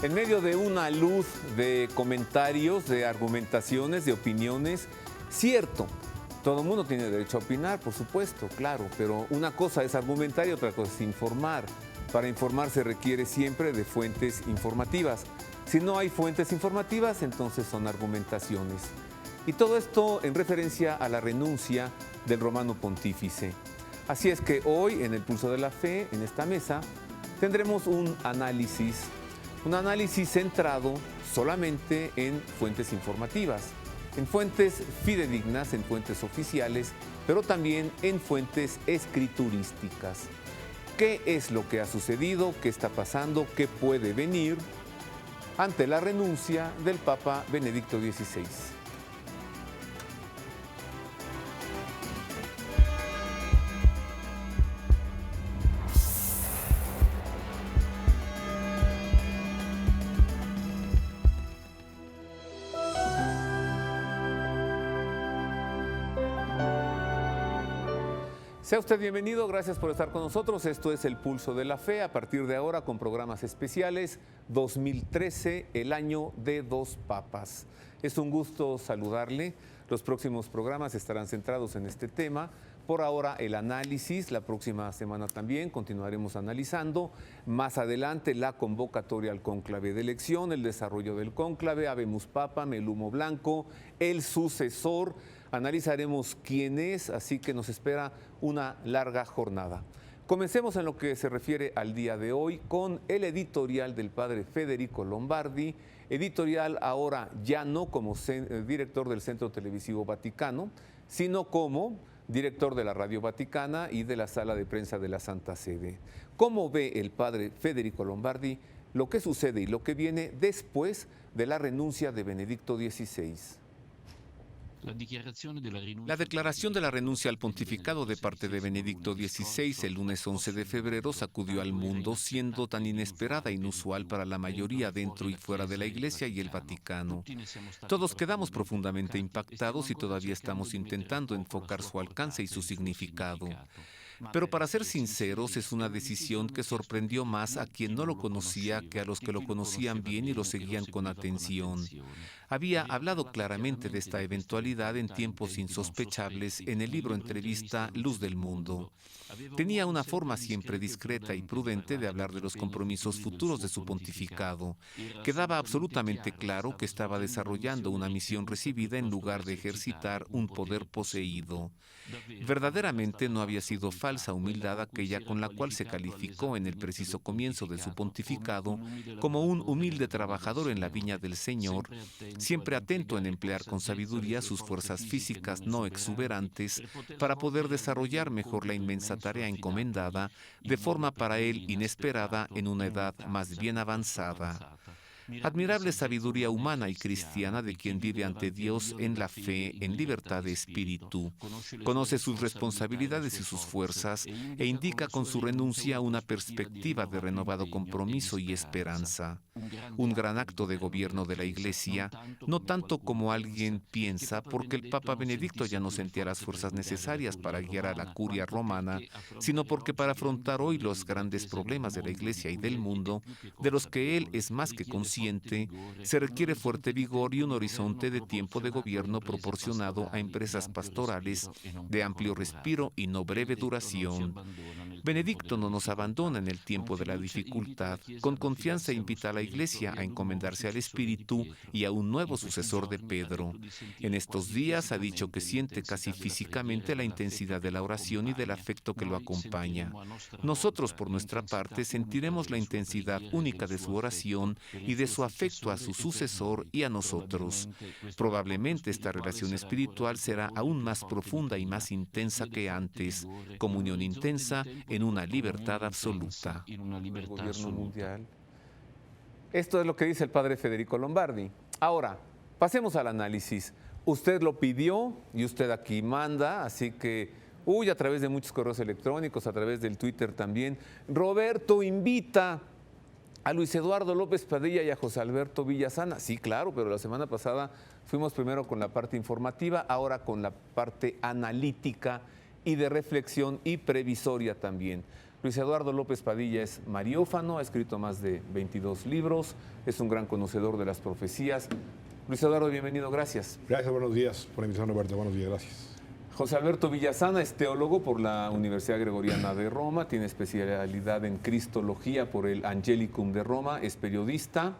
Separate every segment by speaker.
Speaker 1: En medio de una luz de comentarios, de argumentaciones, de opiniones, cierto, todo el mundo tiene derecho a opinar, por supuesto, claro, pero una cosa es argumentar y otra cosa es informar. Para informar se requiere siempre de fuentes informativas. Si no hay fuentes informativas, entonces son argumentaciones. Y todo esto en referencia a la renuncia del Romano Pontífice. Así es que hoy, en el Pulso de la Fe, en esta mesa, tendremos un análisis centrado solamente en fuentes informativas, en fuentes fidedignas, en fuentes oficiales, pero también en fuentes escriturísticas. ¿Qué es lo que ha sucedido? ¿Qué está pasando? ¿Qué puede venir ante la renuncia del Papa Benedicto XVI? Sea usted bienvenido, gracias por estar con nosotros. Esto es El Pulso de la Fe, a partir de ahora con programas especiales. 2013, el año de dos papas. Es un gusto saludarle. Los próximos programas estarán centrados en este tema. Por ahora el análisis, la próxima semana también continuaremos analizando. Más adelante la convocatoria al cónclave de elección, el desarrollo del cónclave, Habemus Papam, el humo blanco, el sucesor. Analizaremos quién es, así que nos espera una larga jornada. Comencemos en lo que se refiere al día de hoy con el editorial del padre Federico Lombardi, editorial ahora ya no como director del Centro Televisivo Vaticano, sino como director de la Radio Vaticana y de la Sala de Prensa de la Santa Sede. ¿Cómo ve el padre Federico Lombardi lo que sucede y lo que viene después de la renuncia de Benedicto XVI?
Speaker 2: La declaración de la renuncia al pontificado de parte de Benedicto XVI el lunes 11 de febrero sacudió al mundo, siendo tan inesperada e inusual para la mayoría dentro y fuera de la Iglesia y el Vaticano. Todos quedamos profundamente impactados y todavía estamos intentando enfocar su alcance y su significado. Pero para ser sinceros, es una decisión que sorprendió más a quien no lo conocía que a los que lo conocían bien y lo seguían con atención. Había hablado claramente de esta eventualidad en tiempos insospechables en el libro entrevista Luz del Mundo. Tenía una forma siempre discreta y prudente de hablar de los compromisos futuros de su pontificado. Quedaba absolutamente claro que estaba desarrollando una misión recibida en lugar de ejercitar un poder poseído. Verdaderamente no había sido falsa humildad aquella con la cual se calificó en el preciso comienzo de su pontificado como un humilde trabajador en la viña del Señor, siempre atento en emplear con sabiduría sus fuerzas físicas no exuberantes para poder desarrollar mejor la inmensa tarea encomendada, de forma para él inesperada en una edad más bien avanzada. Admirable sabiduría humana y cristiana de quien vive ante Dios en la fe, en libertad de espíritu. Conoce sus responsabilidades y sus fuerzas e indica con su renuncia una perspectiva de renovado compromiso y esperanza. Un gran acto de gobierno de la Iglesia, no tanto como alguien piensa, porque el Papa Benedicto ya no sentía las fuerzas necesarias para guiar a la curia romana, sino porque para afrontar hoy los grandes problemas de la Iglesia y del mundo, de los que él es más que consciente, se requiere fuerte vigor y un horizonte de tiempo de gobierno proporcionado a empresas pastorales de amplio respiro y no breve duración. Benedicto no nos abandona en el tiempo de la dificultad. Con confianza invita a la Iglesia a encomendarse al Espíritu y a un nuevo sucesor de Pedro. En estos días ha dicho que siente casi físicamente la intensidad de la oración y del afecto que lo acompaña. Nosotros, por nuestra parte, sentiremos la intensidad única de su oración y de su afecto a su sucesor y a nosotros. Probablemente esta relación espiritual será aún más profunda y más intensa que antes, comunión intensa en una libertad absoluta.
Speaker 1: El gobierno mundial. Esto es lo que dice el padre Federico Lombardi. Ahora, pasemos al análisis. Usted lo pidió y usted aquí manda, así que, a través de muchos correos electrónicos, a través del Twitter también, Roberto invita a Luis Eduardo López Padilla y a José Alberto Villasana. Sí, claro, pero la semana pasada fuimos primero con la parte informativa, ahora con la parte analítica y de reflexión y previsoria también. Luis Eduardo López Padilla es mariófano, ha escrito más de 22 libros, es un gran conocedor de las profecías. Luis Eduardo, bienvenido, gracias.
Speaker 3: Gracias, buenos días por la invitación, Roberto. Buenos días, gracias.
Speaker 1: José Alberto Villasana es teólogo por la Universidad Gregoriana de Roma, tiene especialidad en Cristología por el Angelicum de Roma, es periodista,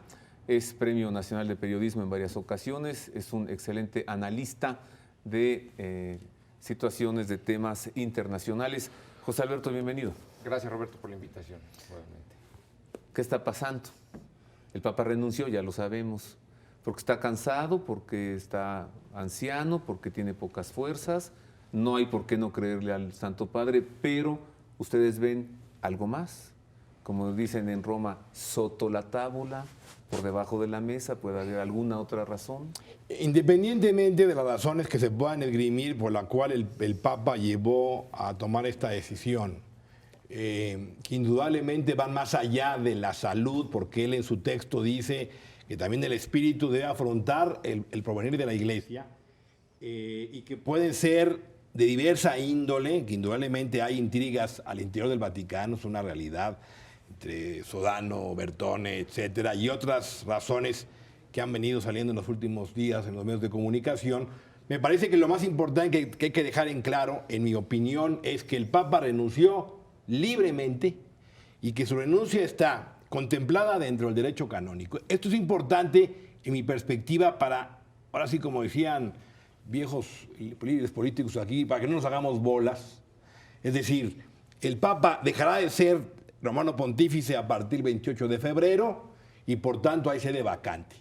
Speaker 1: es Premio Nacional de Periodismo en varias ocasiones, es un excelente analista de situaciones de temas internacionales. José Alberto, bienvenido.
Speaker 4: Gracias, Roberto, por la invitación. Nuevamente.
Speaker 1: ¿Qué está pasando? El Papa renunció, ya lo sabemos, porque está cansado, porque está anciano, porque tiene pocas fuerzas. No hay por qué no creerle al Santo Padre, pero ustedes ven algo más. Como dicen en Roma, sotto la tábula, por debajo de la mesa, ¿puede haber alguna otra razón?
Speaker 3: Independientemente de las razones que se puedan esgrimir por la cual el Papa llevó a tomar esta decisión, que indudablemente van más allá de la salud, porque él en su texto dice que también el espíritu debe afrontar el porvenir de la Iglesia, y que pueden ser de diversa índole, que indudablemente hay intrigas al interior del Vaticano, es una realidad, entre Sodano, Bertone, etcétera, y otras razones que han venido saliendo en los últimos días en los medios de comunicación. Me parece que lo más importante que hay que dejar en claro, en mi opinión, es que el Papa renunció libremente y que su renuncia está contemplada dentro del derecho canónico. Esto es importante en mi perspectiva para, ahora sí como decían viejos líderes políticos aquí, para que no nos hagamos bolas. Es decir, el Papa dejará de ser romano pontífice a partir del 28 de febrero y por tanto hay sede vacante.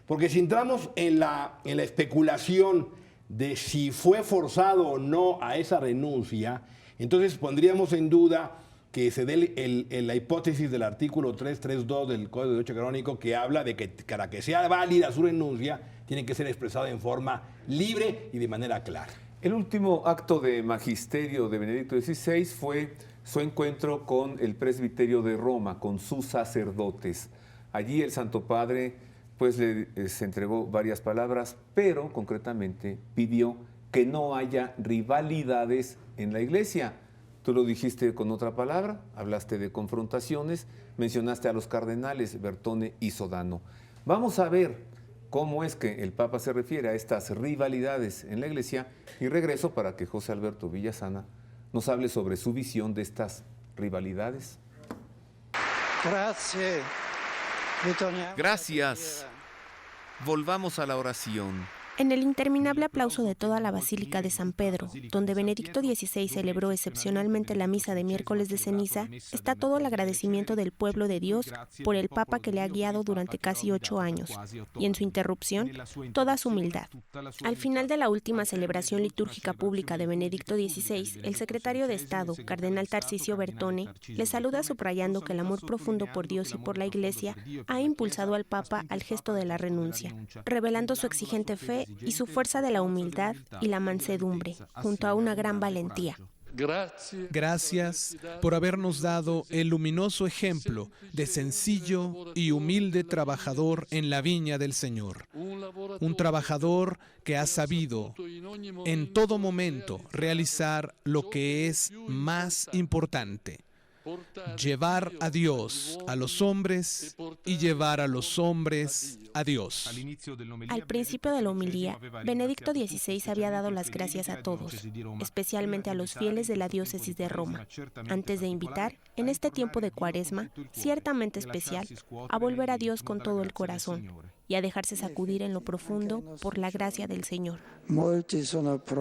Speaker 3: Porque si entramos en la especulación de si fue forzado o no a esa renuncia, entonces pondríamos en duda que se dé la hipótesis del artículo 332 del Código de Derecho Canónico, que habla de que para que sea válida su renuncia tiene que ser expresada en forma libre y de manera clara.
Speaker 1: El último acto de magisterio de Benedicto XVI fue su encuentro con el presbiterio de Roma, con sus sacerdotes. Allí el Santo Padre pues les entregó varias palabras, pero concretamente pidió que no haya rivalidades en la Iglesia. Tú lo dijiste con otra palabra, hablaste de confrontaciones, mencionaste a los cardenales Bertone y Sodano. Vamos a ver cómo es que el Papa se refiere a estas rivalidades en la Iglesia y regreso para que José Alberto Villasana nos hable sobre su visión de estas rivalidades.
Speaker 2: Gracias. Volvamos a la oración.
Speaker 5: En el interminable aplauso de toda la Basílica de San Pedro, donde Benedicto XVI celebró excepcionalmente la misa de miércoles de ceniza, está todo el agradecimiento del pueblo de Dios por el Papa que le ha guiado durante casi 8 años, y en su interrupción, toda su humildad. Al final de la última celebración litúrgica pública de Benedicto XVI, el secretario de Estado, Cardenal Tarcisio Bertone, le saluda subrayando que el amor profundo por Dios y por la Iglesia ha impulsado al Papa al gesto de la renuncia, revelando su exigente fe y su fuerza de la humildad y la mansedumbre, junto a una gran valentía.
Speaker 6: Gracias por habernos dado el luminoso ejemplo de sencillo y humilde trabajador en la viña del Señor. Un trabajador que ha sabido en todo momento realizar lo que es más importante: llevar a Dios a los hombres y llevar a los hombres a Dios.
Speaker 5: Al principio de la homilía, Benedicto XVI había dado las gracias a todos, especialmente a los fieles de la diócesis de Roma, antes de invitar, en este tiempo de Cuaresma, ciertamente especial, a volver a Dios con todo el corazón y a dejarse sacudir en lo profundo por la gracia del Señor.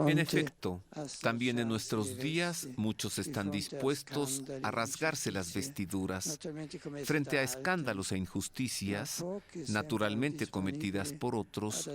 Speaker 2: En efecto, también en nuestros días muchos están dispuestos a rasgarse las vestiduras frente a escándalos e injusticias naturalmente cometidas por otros,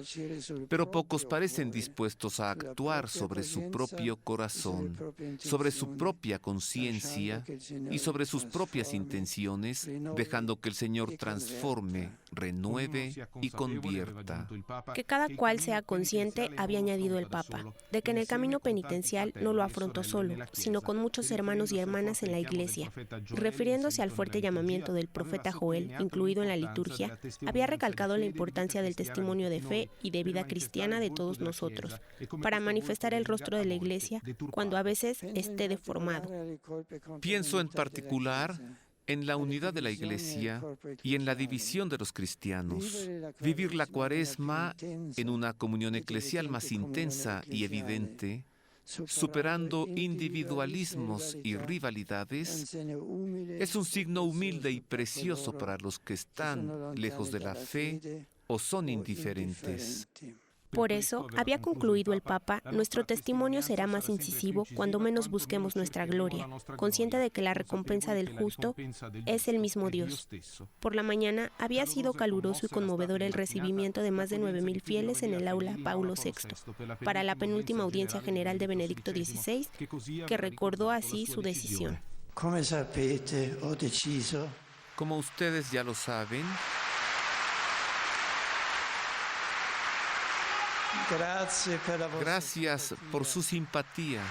Speaker 2: pero pocos parecen dispuestos a actuar sobre su propio corazón, sobre su propia conciencia y sobre sus propias intenciones, dejando que el Señor transforme, renueve y convierta.
Speaker 5: Que cada cual sea consciente, había añadido el Papa, de que en el camino penitencial no lo afrontó solo, sino con muchos hermanos y hermanas en la Iglesia. Y refiriéndose al fuerte llamamiento del profeta Joel, incluido en la liturgia, había recalcado la importancia del testimonio de fe y de vida cristiana de todos nosotros, para manifestar el rostro de la Iglesia cuando a veces esté deformado.
Speaker 2: Pienso en particular en la unidad de la Iglesia y en la división de los cristianos. Vivir la Cuaresma en una comunión eclesial más intensa y evidente, superando individualismos y rivalidades, es un signo humilde y precioso para los que están lejos de la fe o son indiferentes.
Speaker 5: Por eso, había concluido el Papa, nuestro testimonio será más incisivo cuando menos busquemos nuestra gloria, consciente de que la recompensa del justo es el mismo Dios. Por la mañana había sido caluroso y conmovedor el recibimiento de más de 9,000 fieles en el aula Paulo VI, para la penúltima audiencia general de Benedicto XVI, que recordó así su decisión.
Speaker 2: Como ustedes ya lo saben, gracias por su simpatía.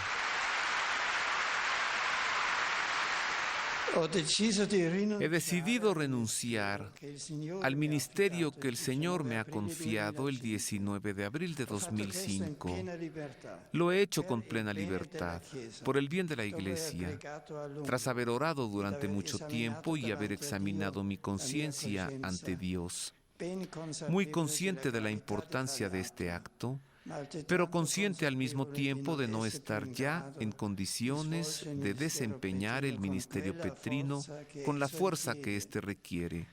Speaker 2: He decidido renunciar al ministerio que el Señor me ha confiado el 19 de abril de 2005. Lo he hecho con plena libertad, por el bien de la Iglesia, tras haber orado durante mucho tiempo y haber examinado mi conciencia ante Dios. Muy consciente de la importancia de este acto, pero consciente al mismo tiempo de no estar ya en condiciones de desempeñar el ministerio petrino con la fuerza que éste requiere.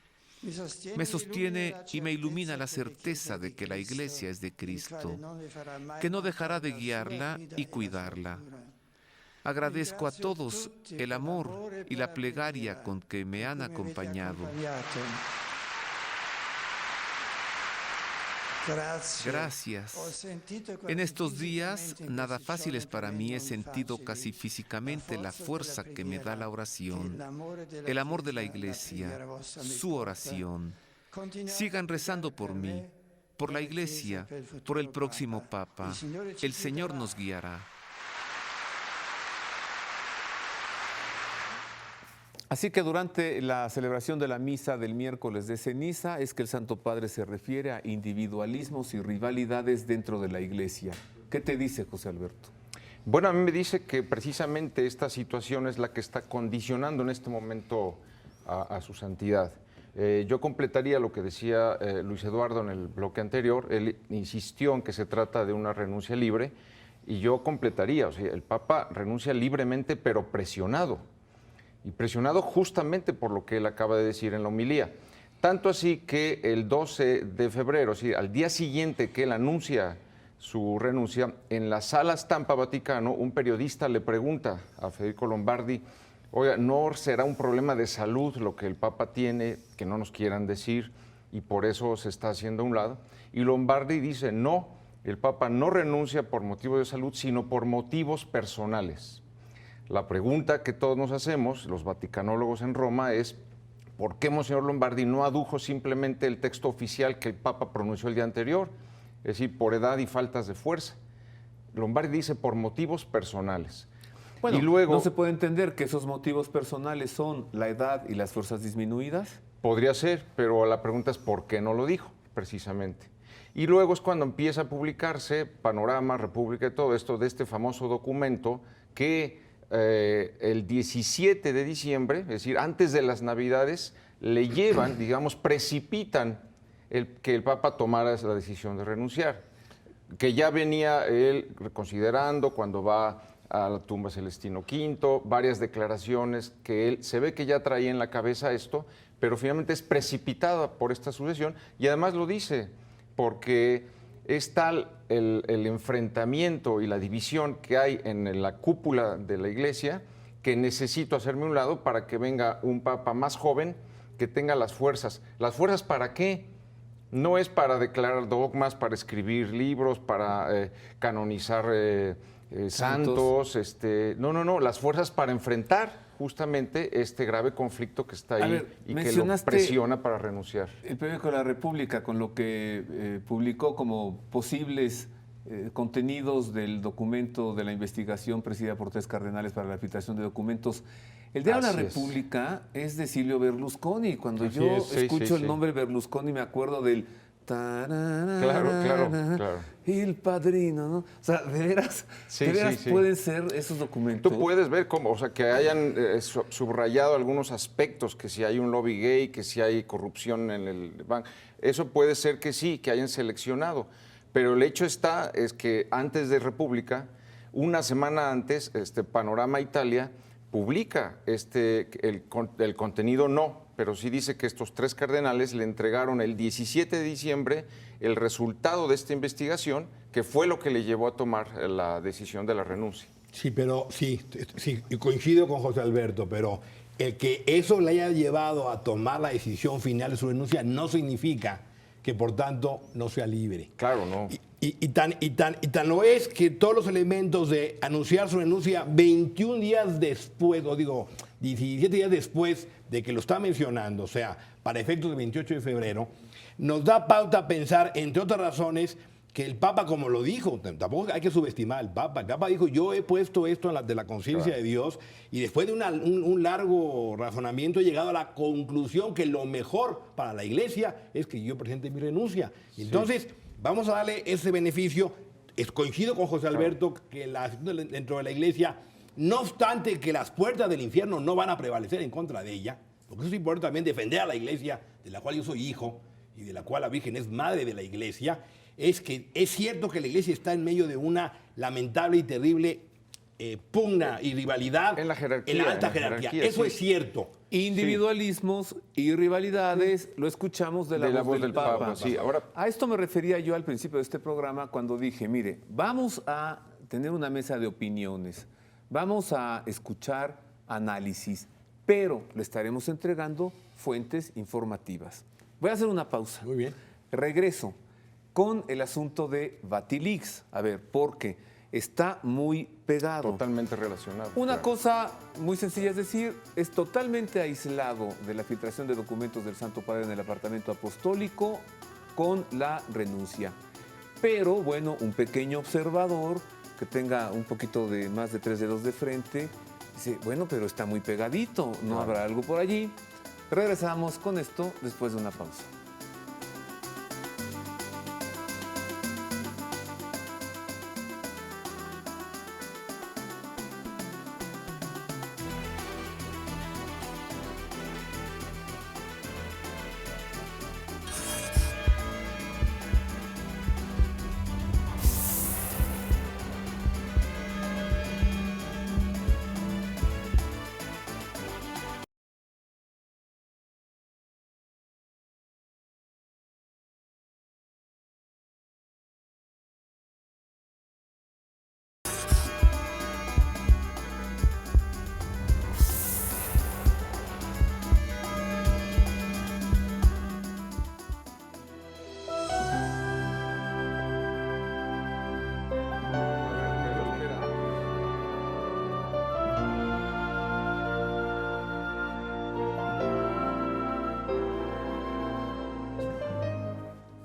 Speaker 2: Me sostiene y me ilumina la certeza de que la Iglesia es de Cristo, que no dejará de guiarla y cuidarla. Agradezco a todos el amor y la plegaria con que me han acompañado. Gracias. En estos días, nada fáciles para mí, he sentido casi físicamente la fuerza que me da la oración, el amor de la Iglesia, su oración. Sigan rezando por mí, por la Iglesia, por el próximo Papa. El Señor nos guiará.
Speaker 1: Así que durante la celebración de la misa del miércoles de ceniza es que el Santo Padre se refiere a individualismos y rivalidades dentro de la Iglesia. ¿Qué te dice, José Alberto?
Speaker 4: Bueno, a mí me dice que precisamente esta situación es la que está condicionando en este momento a su santidad. Yo completaría lo que decía Luis Eduardo en el bloque anterior. Él insistió en que se trata de una renuncia libre y yo completaría, o sea, el Papa renuncia libremente pero presionado. Y presionado justamente por lo que él acaba de decir en la homilía. Tanto así que el 12 de febrero, sí, al día siguiente que él anuncia su renuncia, en la Sala Stampa Vaticano, un periodista le pregunta a Federico Lombardi, oiga, ¿no será un problema de salud lo que el Papa tiene, que no nos quieran decir, y por eso se está haciendo a un lado? Y Lombardi dice, no, el Papa no renuncia por motivos de salud, sino por motivos personales. La pregunta que todos nos hacemos, los vaticanólogos en Roma, es ¿por qué Monseñor Lombardi no adujo simplemente el texto oficial que el Papa pronunció el día anterior? Es decir, por edad y faltas de fuerza. Lombardi dice por motivos personales.
Speaker 1: Bueno,
Speaker 4: y luego,
Speaker 1: ¿no se puede entender que esos motivos personales son la edad y las fuerzas disminuidas?
Speaker 4: Podría ser, pero la pregunta es ¿por qué no lo dijo? Precisamente. Y luego es cuando empieza a publicarse Panorama, República y todo esto de este famoso documento que el 17 de diciembre, es decir, antes de las Navidades, le llevan, digamos, precipitan que el Papa tomara la decisión de renunciar, que ya venía él reconsiderando cuando va a la tumba Celestino V, varias declaraciones que él se ve que ya traía en la cabeza esto, pero finalmente es precipitada por esta sucesión y además lo dice, porque es tal el enfrentamiento y la división que hay en la cúpula de la Iglesia que necesito hacerme a un lado para que venga un Papa más joven que tenga las fuerzas. ¿Las fuerzas para qué? No es para declarar dogmas, para escribir libros, para canonizar santos. No, las fuerzas para enfrentar justamente este grave conflicto que está ahí y que lo
Speaker 1: mencionaste
Speaker 4: presiona para renunciar.
Speaker 1: El periódico de la República, con lo que publicó como posibles contenidos del documento de la investigación presidida por 3 cardenales para la filtración de documentos. El diario de la República es de Silvio Berlusconi. Cuando yo escucho el nombre Berlusconi me acuerdo del...
Speaker 4: Claro.
Speaker 1: El Padrino, ¿no? O sea, de veras pueden ser esos documentos.
Speaker 4: Tú puedes ver cómo, o sea, que hayan subrayado algunos aspectos, que si hay un lobby gay, que si hay corrupción en el banco. Eso puede ser que sí, que hayan seleccionado. Pero el hecho es que antes de República, una semana antes, Panorama Italia publica el contenido pero sí dice que estos 3 cardenales le entregaron el 17 de diciembre el resultado de esta investigación, que fue lo que le llevó a tomar la decisión de la renuncia.
Speaker 3: Sí, pero sí, y coincido con José Alberto, pero el que eso le haya llevado a tomar la decisión final de su renuncia no significa que por tanto no sea libre.
Speaker 4: Claro, no.
Speaker 3: Y tan lo es que todos los elementos de anunciar su renuncia 21 días después, 17 días después de que lo está mencionando, o sea, para efectos del 28 de febrero, nos da pauta a pensar, entre otras razones, que el Papa, como lo dijo, tampoco hay que subestimar al Papa. El Papa dijo, yo he puesto esto de la conciencia de Dios, y después de un largo razonamiento he llegado a la conclusión que lo mejor para la Iglesia es que yo presente mi renuncia. Entonces, vamos a darle ese beneficio. Coincido con José Alberto que dentro de la Iglesia, no obstante que las puertas del infierno no van a prevalecer en contra de ella, porque eso es importante también defender a la Iglesia, de la cual yo soy hijo, y de la cual la Virgen es madre de la Iglesia. Es que es cierto que la Iglesia está en medio de una lamentable y terrible pugna y rivalidad
Speaker 4: en la jerarquía,
Speaker 3: en la alta jerarquía. Eso es cierto.
Speaker 1: Individualismos y rivalidades, lo escuchamos de la voz del Papa.
Speaker 4: Sí, ahora,
Speaker 1: a esto me refería yo al principio de este programa cuando dije, mire, vamos a tener una mesa de opiniones, vamos a escuchar análisis, pero le estaremos entregando fuentes informativas. Voy a hacer una pausa.
Speaker 3: Muy bien.
Speaker 1: Regreso con el asunto de Vatilix. A ver, porque está muy pegado.
Speaker 4: Totalmente relacionado.
Speaker 1: Una cosa muy sencilla es decir, es totalmente aislado de la filtración de documentos del Santo Padre en el apartamento apostólico con la renuncia. Pero, bueno, un pequeño observador que tenga un poquito de más de 3 dedos de frente, dice, bueno, pero está muy pegadito, ¿no habrá algo por allí? Regresamos con esto después de una pausa.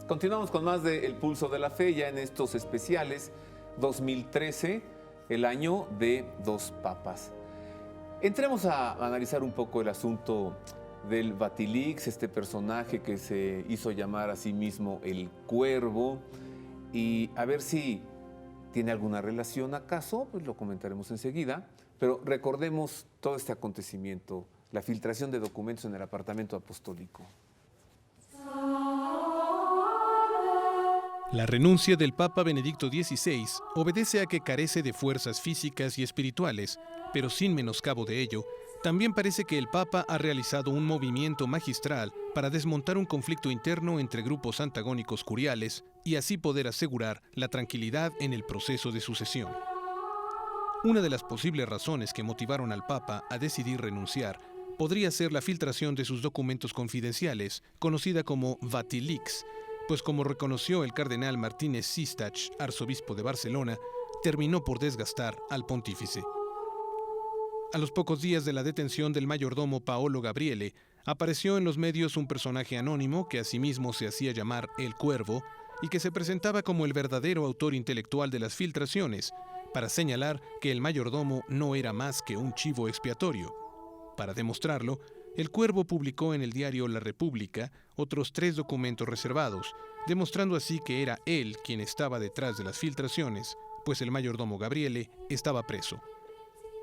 Speaker 1: Continuamos con más de El Pulso de la Fe, ya en estos especiales 2013, el año de 2 papas. Entremos a analizar un poco el asunto del Vatilix, este personaje que se hizo llamar a sí mismo el Cuervo, y a ver si tiene alguna relación acaso, pues lo comentaremos enseguida, pero recordemos todo este acontecimiento, la filtración de documentos en el apartamento apostólico.
Speaker 6: La renuncia del Papa Benedicto XVI obedece a que carece de fuerzas físicas y espirituales, pero sin menoscabo de ello, también parece que el Papa ha realizado un movimiento magistral para desmontar un conflicto interno entre grupos antagónicos curiales y así poder asegurar la tranquilidad en el proceso de sucesión. Una de las posibles razones que motivaron al Papa a decidir renunciar podría ser la filtración de sus documentos confidenciales, conocida como Vatilix, pues como reconoció el cardenal Martínez Sistach, arzobispo de Barcelona, terminó por desgastar al pontífice. A los pocos días de la detención del mayordomo Paolo Gabriele, apareció en los medios un personaje anónimo que asimismo se hacía llamar El Cuervo y que se presentaba como el verdadero autor intelectual de las filtraciones, para señalar que el mayordomo no era más que un chivo expiatorio. Para demostrarlo, El Cuervo publicó en el diario La República otros 3 documentos reservados, demostrando así que era él quien estaba detrás de las filtraciones, pues el mayordomo Gabriele estaba preso.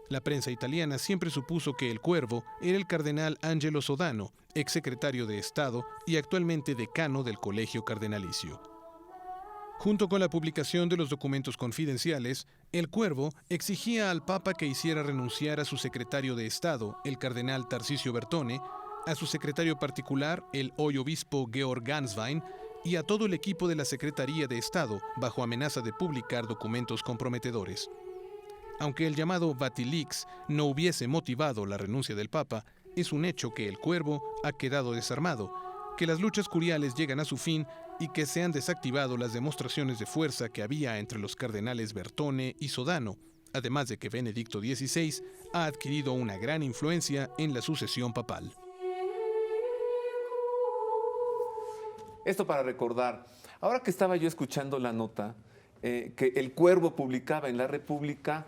Speaker 6: La prensa italiana siempre supuso que El Cuervo era el cardenal Angelo Sodano, exsecretario de Estado y actualmente decano del Colegio Cardenalicio. Junto con la publicación de los documentos confidenciales, El Cuervo exigía al Papa que hiciera renunciar a su secretario de Estado, el cardenal Tarcisio Bertone, a su secretario particular, el hoy obispo Georg Ganswein, y a todo el equipo de la Secretaría de Estado, bajo amenaza de publicar documentos comprometedores. Aunque el llamado Vatilix no hubiese motivado la renuncia del Papa, es un hecho que El Cuervo ha quedado desarmado, que las luchas curiales llegan a su fin y que se han desactivado las demostraciones de fuerza que había entre los cardenales Bertone y Sodano, además de que Benedicto XVI ha adquirido una gran influencia en la sucesión papal.
Speaker 1: Esto para recordar, ahora que estaba yo escuchando la nota, que El Cuervo publicaba en La República.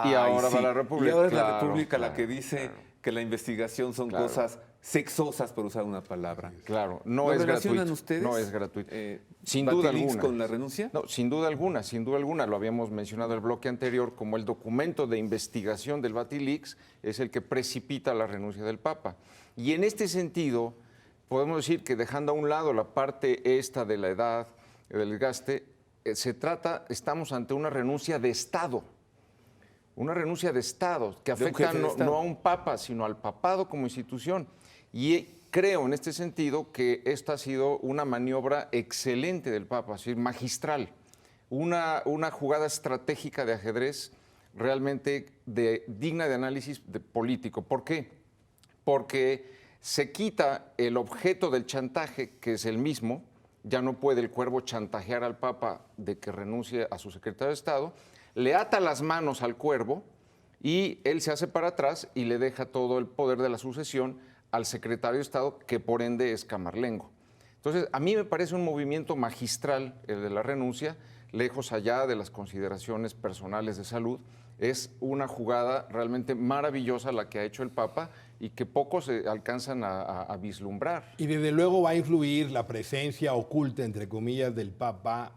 Speaker 4: Y ahora va La República.
Speaker 1: Y ahora es
Speaker 4: claro,
Speaker 1: La República la que
Speaker 4: claro,
Speaker 1: dice
Speaker 4: claro.
Speaker 1: que la investigación son
Speaker 4: Claro.
Speaker 1: cosas sexosas, por usar una palabra.
Speaker 4: Claro,
Speaker 1: ¿Lo
Speaker 4: no es
Speaker 1: relacionan
Speaker 4: gratuito.
Speaker 1: ustedes?
Speaker 4: No es gratuito. Sin
Speaker 1: Vatilix
Speaker 4: duda alguna.
Speaker 1: con la renuncia?
Speaker 4: No, sin duda alguna, sin duda alguna. Lo habíamos mencionado en el bloque anterior, como el documento de investigación del Vatilix es el que precipita la renuncia del Papa. Y en este sentido, podemos decir que dejando a un lado la parte esta de la edad, del desgaste, estamos ante una renuncia de Estado. Una renuncia de Estado que afecta no a un papa, sino al papado como institución. Y creo en este sentido que esta ha sido una maniobra excelente del Papa, es decir, magistral. Una jugada estratégica de ajedrez realmente digna de análisis político. ¿Por qué? Porque se quita el objeto del chantaje, que es el mismo. Ya no puede El Cuervo chantajear al Papa de que renuncie a su secretario de Estado. Le ata las manos al Cuervo y él se hace para atrás y le deja todo el poder de la sucesión al secretario de Estado, que por ende es Camarlengo. Entonces, a mí me parece un movimiento magistral el de la renuncia, lejos allá de las consideraciones personales de salud. Es una jugada realmente maravillosa la que ha hecho el Papa y que pocos se alcanzan a vislumbrar.
Speaker 3: Y desde luego va a influir la presencia oculta, entre comillas, del Papa,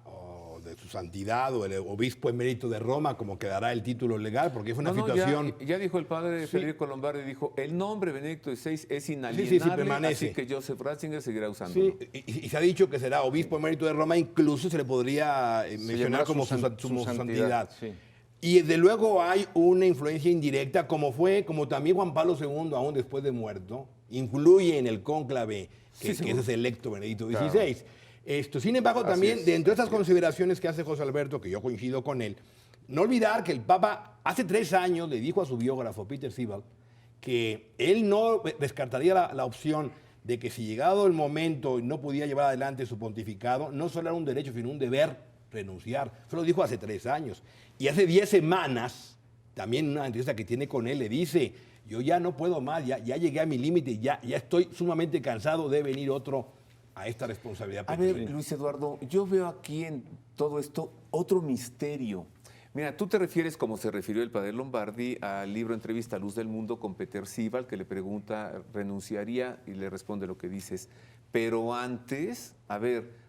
Speaker 3: de su santidad, o el obispo emérito de Roma, como quedará el título legal, porque es una situación...
Speaker 1: Ya dijo el padre
Speaker 3: Sí.
Speaker 1: Federico Lombardi, dijo, el nombre Benedicto XVI es inalienable,
Speaker 3: Sí, permanece.
Speaker 1: así que Joseph Ratzinger seguirá usándolo.
Speaker 3: Sí, y se ha dicho que será obispo emérito de Roma, incluso se le podría mencionar como su santidad.
Speaker 4: Sí.
Speaker 3: Y desde luego hay una influencia indirecta, como también Juan Pablo II, aún después de muerto, influye en el cónclave que es electo Benedicto XVI.
Speaker 4: Claro.
Speaker 3: Sin embargo,
Speaker 4: Así
Speaker 3: también
Speaker 4: es,
Speaker 3: dentro de estas consideraciones que hace José Alberto, que yo coincido con él, no olvidar que el Papa hace 3 años le dijo a su biógrafo Peter Sibald que él no descartaría la opción de que si llegado el momento y no podía llevar adelante su pontificado, no solo era un derecho, sino un deber renunciar. Eso lo dijo hace 3 años. Y hace 10 semanas, también en una entrevista que tiene con él, le dice, yo ya no puedo más, ya llegué a mi límite, ya estoy sumamente cansado de venir otro a esta responsabilidad.
Speaker 1: A ver, Luis Eduardo, yo veo aquí en todo esto otro misterio. Mira, tú te refieres, como se refirió el padre Lombardi, al libro Entrevista a Luz del Mundo con Peter Sibald, que le pregunta, ¿renunciaría? Y le responde lo que dices. Pero antes,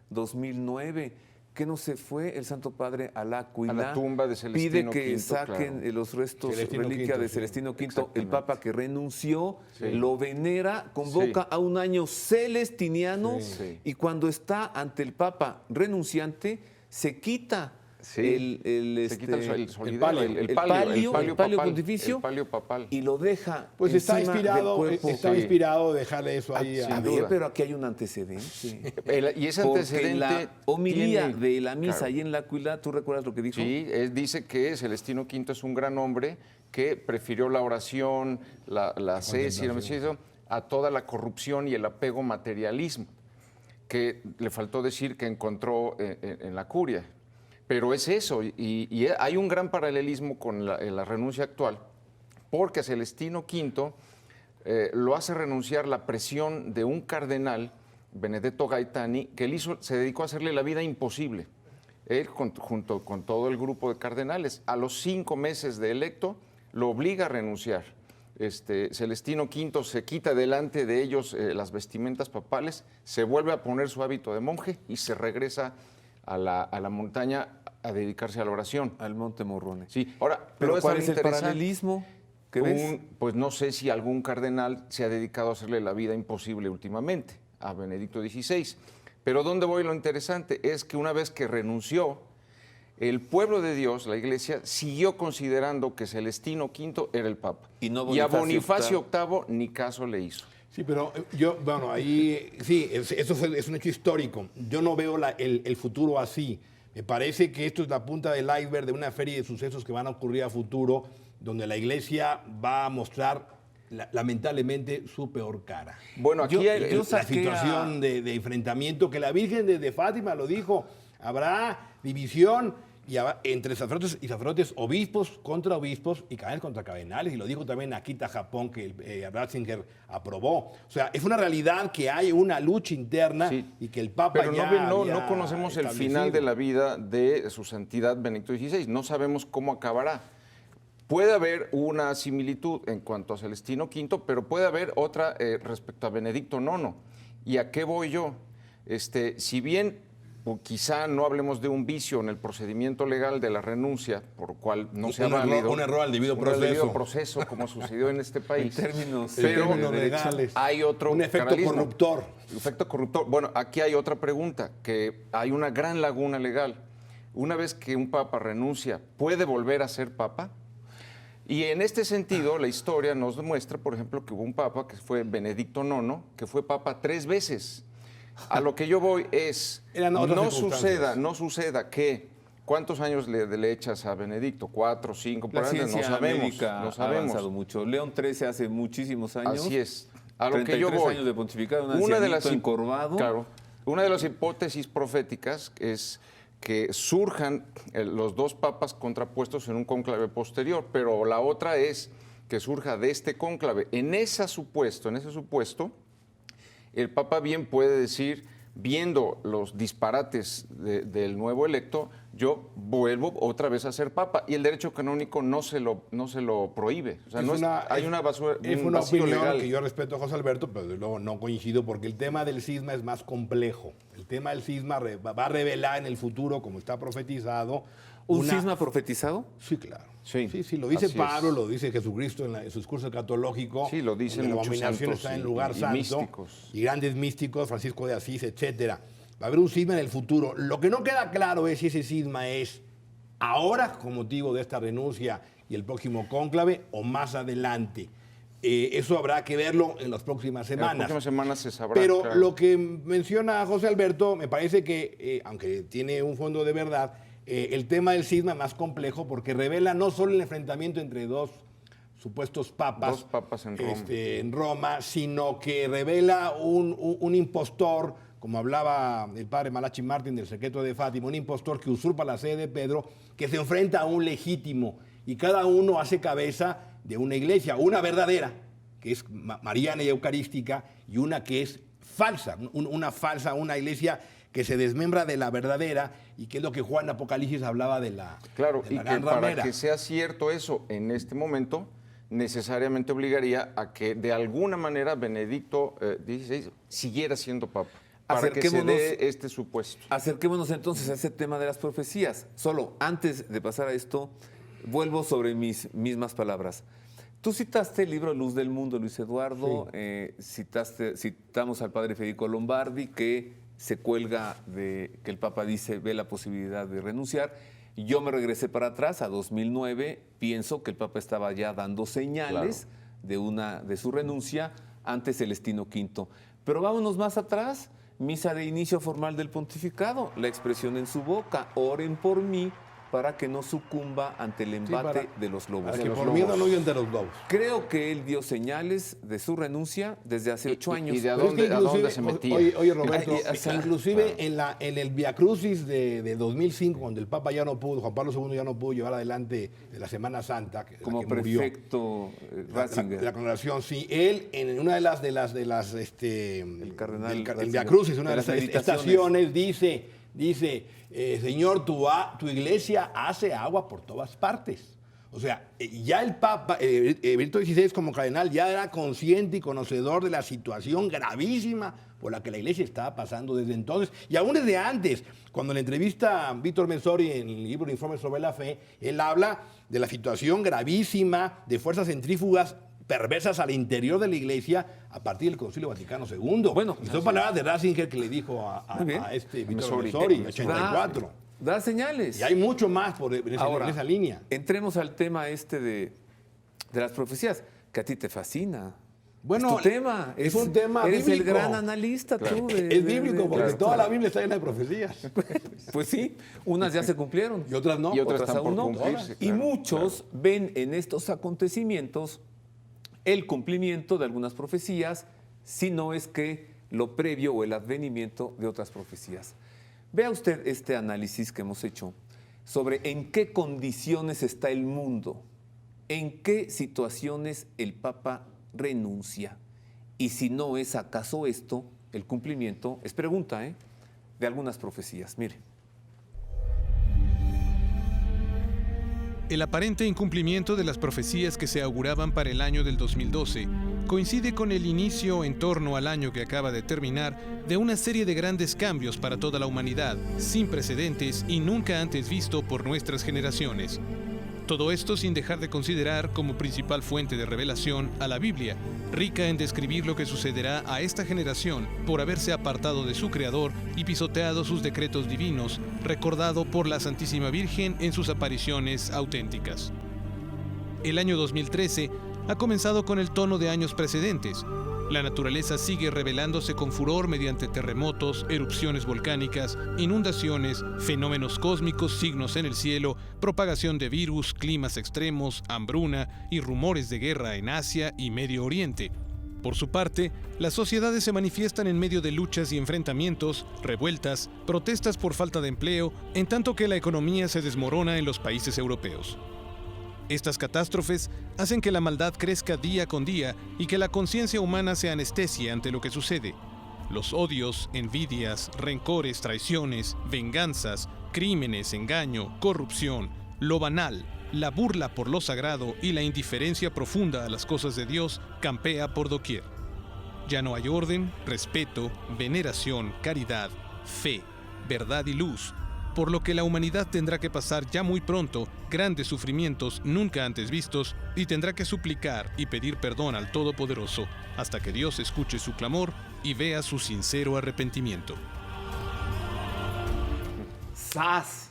Speaker 1: 2009, ¿qué no se fue el Santo Padre a L'Aquila?
Speaker 4: A la tumba de Celestino
Speaker 1: Pide que
Speaker 4: V,
Speaker 1: saquen
Speaker 4: claro.
Speaker 1: los restos,
Speaker 3: Celestino
Speaker 1: reliquia
Speaker 3: V,
Speaker 1: de
Speaker 3: sí.
Speaker 1: Celestino V, el
Speaker 4: Exactamente.
Speaker 1: Papa que renunció,
Speaker 4: Sí.
Speaker 1: lo venera, convoca
Speaker 4: Sí.
Speaker 1: a un año celestiniano,
Speaker 4: Sí.
Speaker 1: y cuando está ante el Papa renunciante, se quita
Speaker 4: Sí.
Speaker 1: el
Speaker 4: Se quita el solideo,
Speaker 3: palio.
Speaker 1: el palio
Speaker 4: papal,
Speaker 1: pontificio,
Speaker 4: el palio papal.
Speaker 1: y lo deja
Speaker 3: Pues está
Speaker 1: encima del
Speaker 3: inspirado,
Speaker 1: cuerpo.
Speaker 3: inspirado dejarle eso ahí.
Speaker 4: sin
Speaker 1: A
Speaker 4: duda.
Speaker 1: ver, pero aquí hay un antecedente.
Speaker 4: Y ese
Speaker 1: Porque
Speaker 4: antecedente
Speaker 1: en la homilía
Speaker 4: tiene-
Speaker 1: de la misa
Speaker 4: claro.
Speaker 1: ahí en L'Aquila, ¿tú recuerdas lo que dijo?
Speaker 4: Sí, él dice que Celestino V es un gran hombre que prefirió la oración, la ascesis, a toda la corrupción y el apego materialismo, que le faltó decir que encontró en la curia. Pero es eso, y hay un gran paralelismo con la renuncia actual, porque a Celestino V lo hace renunciar la presión de un cardenal, Benedetto Gaetani, que él se dedicó a hacerle la vida imposible. Él, junto con todo el grupo de cardenales, a los 5 meses de electo, lo obliga a renunciar. Celestino V se quita delante de ellos las vestimentas papales, se vuelve a poner su hábito de monje y se regresa a la montaña a dedicarse a la oración.
Speaker 1: Al Monte Morrone.
Speaker 4: Sí, ahora,
Speaker 1: pero ¿cuál es el paralelismo? ¿Qué ves?
Speaker 4: Pues no sé si algún cardenal se ha dedicado a hacerle la vida imposible últimamente a Benedicto XVI. Pero ¿dónde voy? Lo interesante es que una vez que renunció, el pueblo de Dios, la Iglesia, siguió considerando que Celestino V era el Papa. Y a Bonifacio VIII ni caso le hizo.
Speaker 3: Sí, pero ahí sí, eso es un hecho histórico. Yo no veo el futuro así. Me parece que esto es la punta del iceberg de una serie de sucesos que van a ocurrir a futuro, donde la Iglesia va a mostrar lamentablemente su peor cara.
Speaker 4: Bueno, aquí hay
Speaker 3: la situación de enfrentamiento que la Virgen de Fátima lo dijo, habrá división entre sacerdotes y sacerdotes, obispos contra obispos y cardenales contra cardenales, y lo dijo también Akita Japón, que Ratzinger aprobó. O sea, es una realidad que hay una lucha interna, sí, y que el Papa
Speaker 4: pero no conocemos el final de la vida de su santidad Benedicto XVI, no sabemos cómo acabará. Puede haber una similitud en cuanto a Celestino V, pero puede haber otra respecto a Benedicto IX. ¿Y a qué voy yo? Si bien quizá no hablemos de un vicio en el procedimiento legal de la renuncia, por lo cual no se ha válido.
Speaker 3: Un error al debido
Speaker 4: proceso, como sucedió en este país.
Speaker 1: En términos
Speaker 3: legales.
Speaker 4: Hay otro
Speaker 3: un efecto corruptor.
Speaker 4: Efecto corruptor. Bueno, aquí hay otra pregunta, que hay una gran laguna legal. Una vez que un papa renuncia, ¿puede volver a ser papa? Y en este sentido, la historia nos demuestra, por ejemplo, que hubo un papa, que fue Benedicto IX, que fue papa 3 veces. A lo que yo voy es, no suceda que, ¿cuántos años le echas a Benedicto? 4, 5,
Speaker 1: la ciencia
Speaker 4: no sabemos.
Speaker 1: Ha avanzado mucho. León XIII hace muchísimos años.
Speaker 4: Así es. A lo que yo voy.
Speaker 1: Años de pontificado, un ancianito encorvado.
Speaker 4: Claro. Una de las hipótesis proféticas es que surjan los 2 papas contrapuestos en un cónclave posterior, pero la otra es que surja de este cónclave. En ese supuesto, el Papa bien puede decir, viendo los disparates del nuevo electo, yo vuelvo otra vez a ser Papa, y el derecho canónico no se lo prohíbe. O sea, hay una basura,
Speaker 3: es una opinión legal que yo respeto a José Alberto, pero luego no coincido, porque el tema del cisma es más complejo. El tema del cisma va a revelar en el futuro, como está profetizado.
Speaker 1: ¿Un cisma profetizado?
Speaker 3: Sí, claro. Sí, lo dice Pablo, lo dice Jesucristo en su discurso escatológico.
Speaker 4: Sí, lo dicen
Speaker 3: la
Speaker 4: muchos
Speaker 3: abominación
Speaker 4: santos
Speaker 3: está en lugar santo.
Speaker 4: Místicos.
Speaker 3: Y grandes místicos, Francisco de Asís, etcétera. Va a haber un cisma en el futuro. Lo que no queda claro es si ese cisma es ahora, con motivo de esta renuncia y el próximo cónclave, o más adelante. Eso habrá que verlo en las próximas semanas.
Speaker 4: En las próximas semanas se sabrá.
Speaker 3: Pero
Speaker 4: claro,
Speaker 3: lo que menciona José Alberto, me parece que, aunque tiene un fondo de verdad, el tema del cisma es más complejo, porque revela no solo el enfrentamiento entre 2 supuestos papas,
Speaker 4: 2 papas
Speaker 3: en Roma, sino que revela un impostor, como hablaba el padre Malachi Martín del secreto de Fátima, un impostor que usurpa la sede de Pedro, que se enfrenta a un legítimo, y cada uno hace cabeza de una iglesia, una verdadera, que es mariana y eucarística, y una que es falsa, una iglesia que se desmembra de la verdadera, y que es lo que Juan Apocalipsis hablaba de la
Speaker 4: Claro,
Speaker 3: de la
Speaker 4: y que para
Speaker 3: ramera.
Speaker 4: que sea cierto eso en este momento, necesariamente obligaría a que de alguna manera Benedicto XVI siguiera siendo papa, para que se dé este supuesto.
Speaker 1: Acerquémonos entonces a ese tema de las profecías. Solo antes de pasar a esto, vuelvo sobre mis mismas palabras. Tú citaste el libro Luz del Mundo, Luis Eduardo, sí. Citamos al padre Federico Lombardi, que se cuelga de que el Papa dice, ve la posibilidad de renunciar. Y yo me regresé para atrás, a 2009, pienso que el Papa estaba ya dando señales de su renuncia ante Celestino V. Pero vámonos más atrás, misa de inicio formal del pontificado, la expresión en su boca, oren por mí para que no sucumba ante el embate de los lobos.
Speaker 3: Para que por miedo no huyan de los lobos.
Speaker 1: Creo que él dio señales de su renuncia desde hace 8 años.
Speaker 4: ¿Y de a dónde se metía?
Speaker 3: Oye, Roberto, inclusive en el Via Crucis de 2005, cuando el Papa ya no pudo, Juan Pablo II ya no pudo llevar adelante la Semana Santa,
Speaker 1: como
Speaker 3: que murió,
Speaker 1: prefecto Ratzinger.
Speaker 3: la congregación, sí, él en una de las
Speaker 1: el cardenal
Speaker 3: el Via Crucis, una de las estaciones dice, Señor, tu iglesia hace agua por todas partes. O sea, ya el Papa, Benedicto XVI como cardenal, ya era consciente y conocedor de la situación gravísima por la que la iglesia estaba pasando desde entonces, y aún desde antes. Cuando le entrevista a Víctor Mensori en el libro Informe sobre la Fe, él habla de la situación gravísima de fuerzas centrífugas perversas al interior de la iglesia a partir del Concilio Vaticano II.
Speaker 1: Bueno,
Speaker 3: y son palabras de Ratzinger que le dijo a Víctor Mensori en 84.
Speaker 1: Da señales.
Speaker 3: Y hay mucho más en esa línea.
Speaker 1: Entremos al tema de las profecías, que a ti te fascina.
Speaker 3: Bueno,
Speaker 1: es tu tema.
Speaker 3: Es un tema
Speaker 1: eres
Speaker 3: bíblico.
Speaker 1: El gran analista tú.
Speaker 3: Es bíblico, porque toda la Biblia está llena de profecías.
Speaker 1: Pues sí, unas ya se cumplieron.
Speaker 3: Y otras no.
Speaker 4: Y otras
Speaker 1: aún no.
Speaker 4: Cumplirse,
Speaker 1: y muchos ven en estos acontecimientos el cumplimiento de algunas profecías, si no es que lo previo o el advenimiento de otras profecías. Vea usted este análisis que hemos hecho sobre en qué condiciones está el mundo, en qué situaciones el Papa renuncia, y si no es acaso esto el cumplimiento, es pregunta, de algunas profecías. Mire.
Speaker 6: El aparente incumplimiento de las profecías que se auguraban para el año del 2012 coincide con el inicio en torno al año que acaba de terminar de una serie de grandes cambios para toda la humanidad, sin precedentes y nunca antes visto por nuestras generaciones. Todo esto sin dejar de considerar como principal fuente de revelación a la Biblia, rica en describir lo que sucederá a esta generación por haberse apartado de su Creador y pisoteado sus decretos divinos, recordado por la Santísima Virgen en sus apariciones auténticas. El año 2013 ha comenzado con el tono de años precedentes. La naturaleza sigue revelándose con furor mediante terremotos, erupciones volcánicas, inundaciones, fenómenos cósmicos, signos en el cielo, propagación de virus, climas extremos, hambruna y rumores de guerra en Asia y Medio Oriente. Por su parte, las sociedades se manifiestan en medio de luchas y enfrentamientos, revueltas, protestas por falta de empleo, en tanto que la economía se desmorona en los países europeos. Estas catástrofes hacen que la maldad crezca día con día y que la conciencia humana se anestesie ante lo que sucede. Los odios, envidias, rencores, traiciones, venganzas, crímenes, engaño, corrupción, lo banal, la burla por lo sagrado y la indiferencia profunda a las cosas de Dios campea por doquier. Ya no hay orden, respeto, veneración, caridad, fe, verdad y luz, por lo que la humanidad tendrá que pasar ya muy pronto grandes sufrimientos nunca antes vistos y tendrá que suplicar y pedir perdón al Todopoderoso hasta que Dios escuche su clamor y vea su sincero arrepentimiento.
Speaker 1: ¡Sas!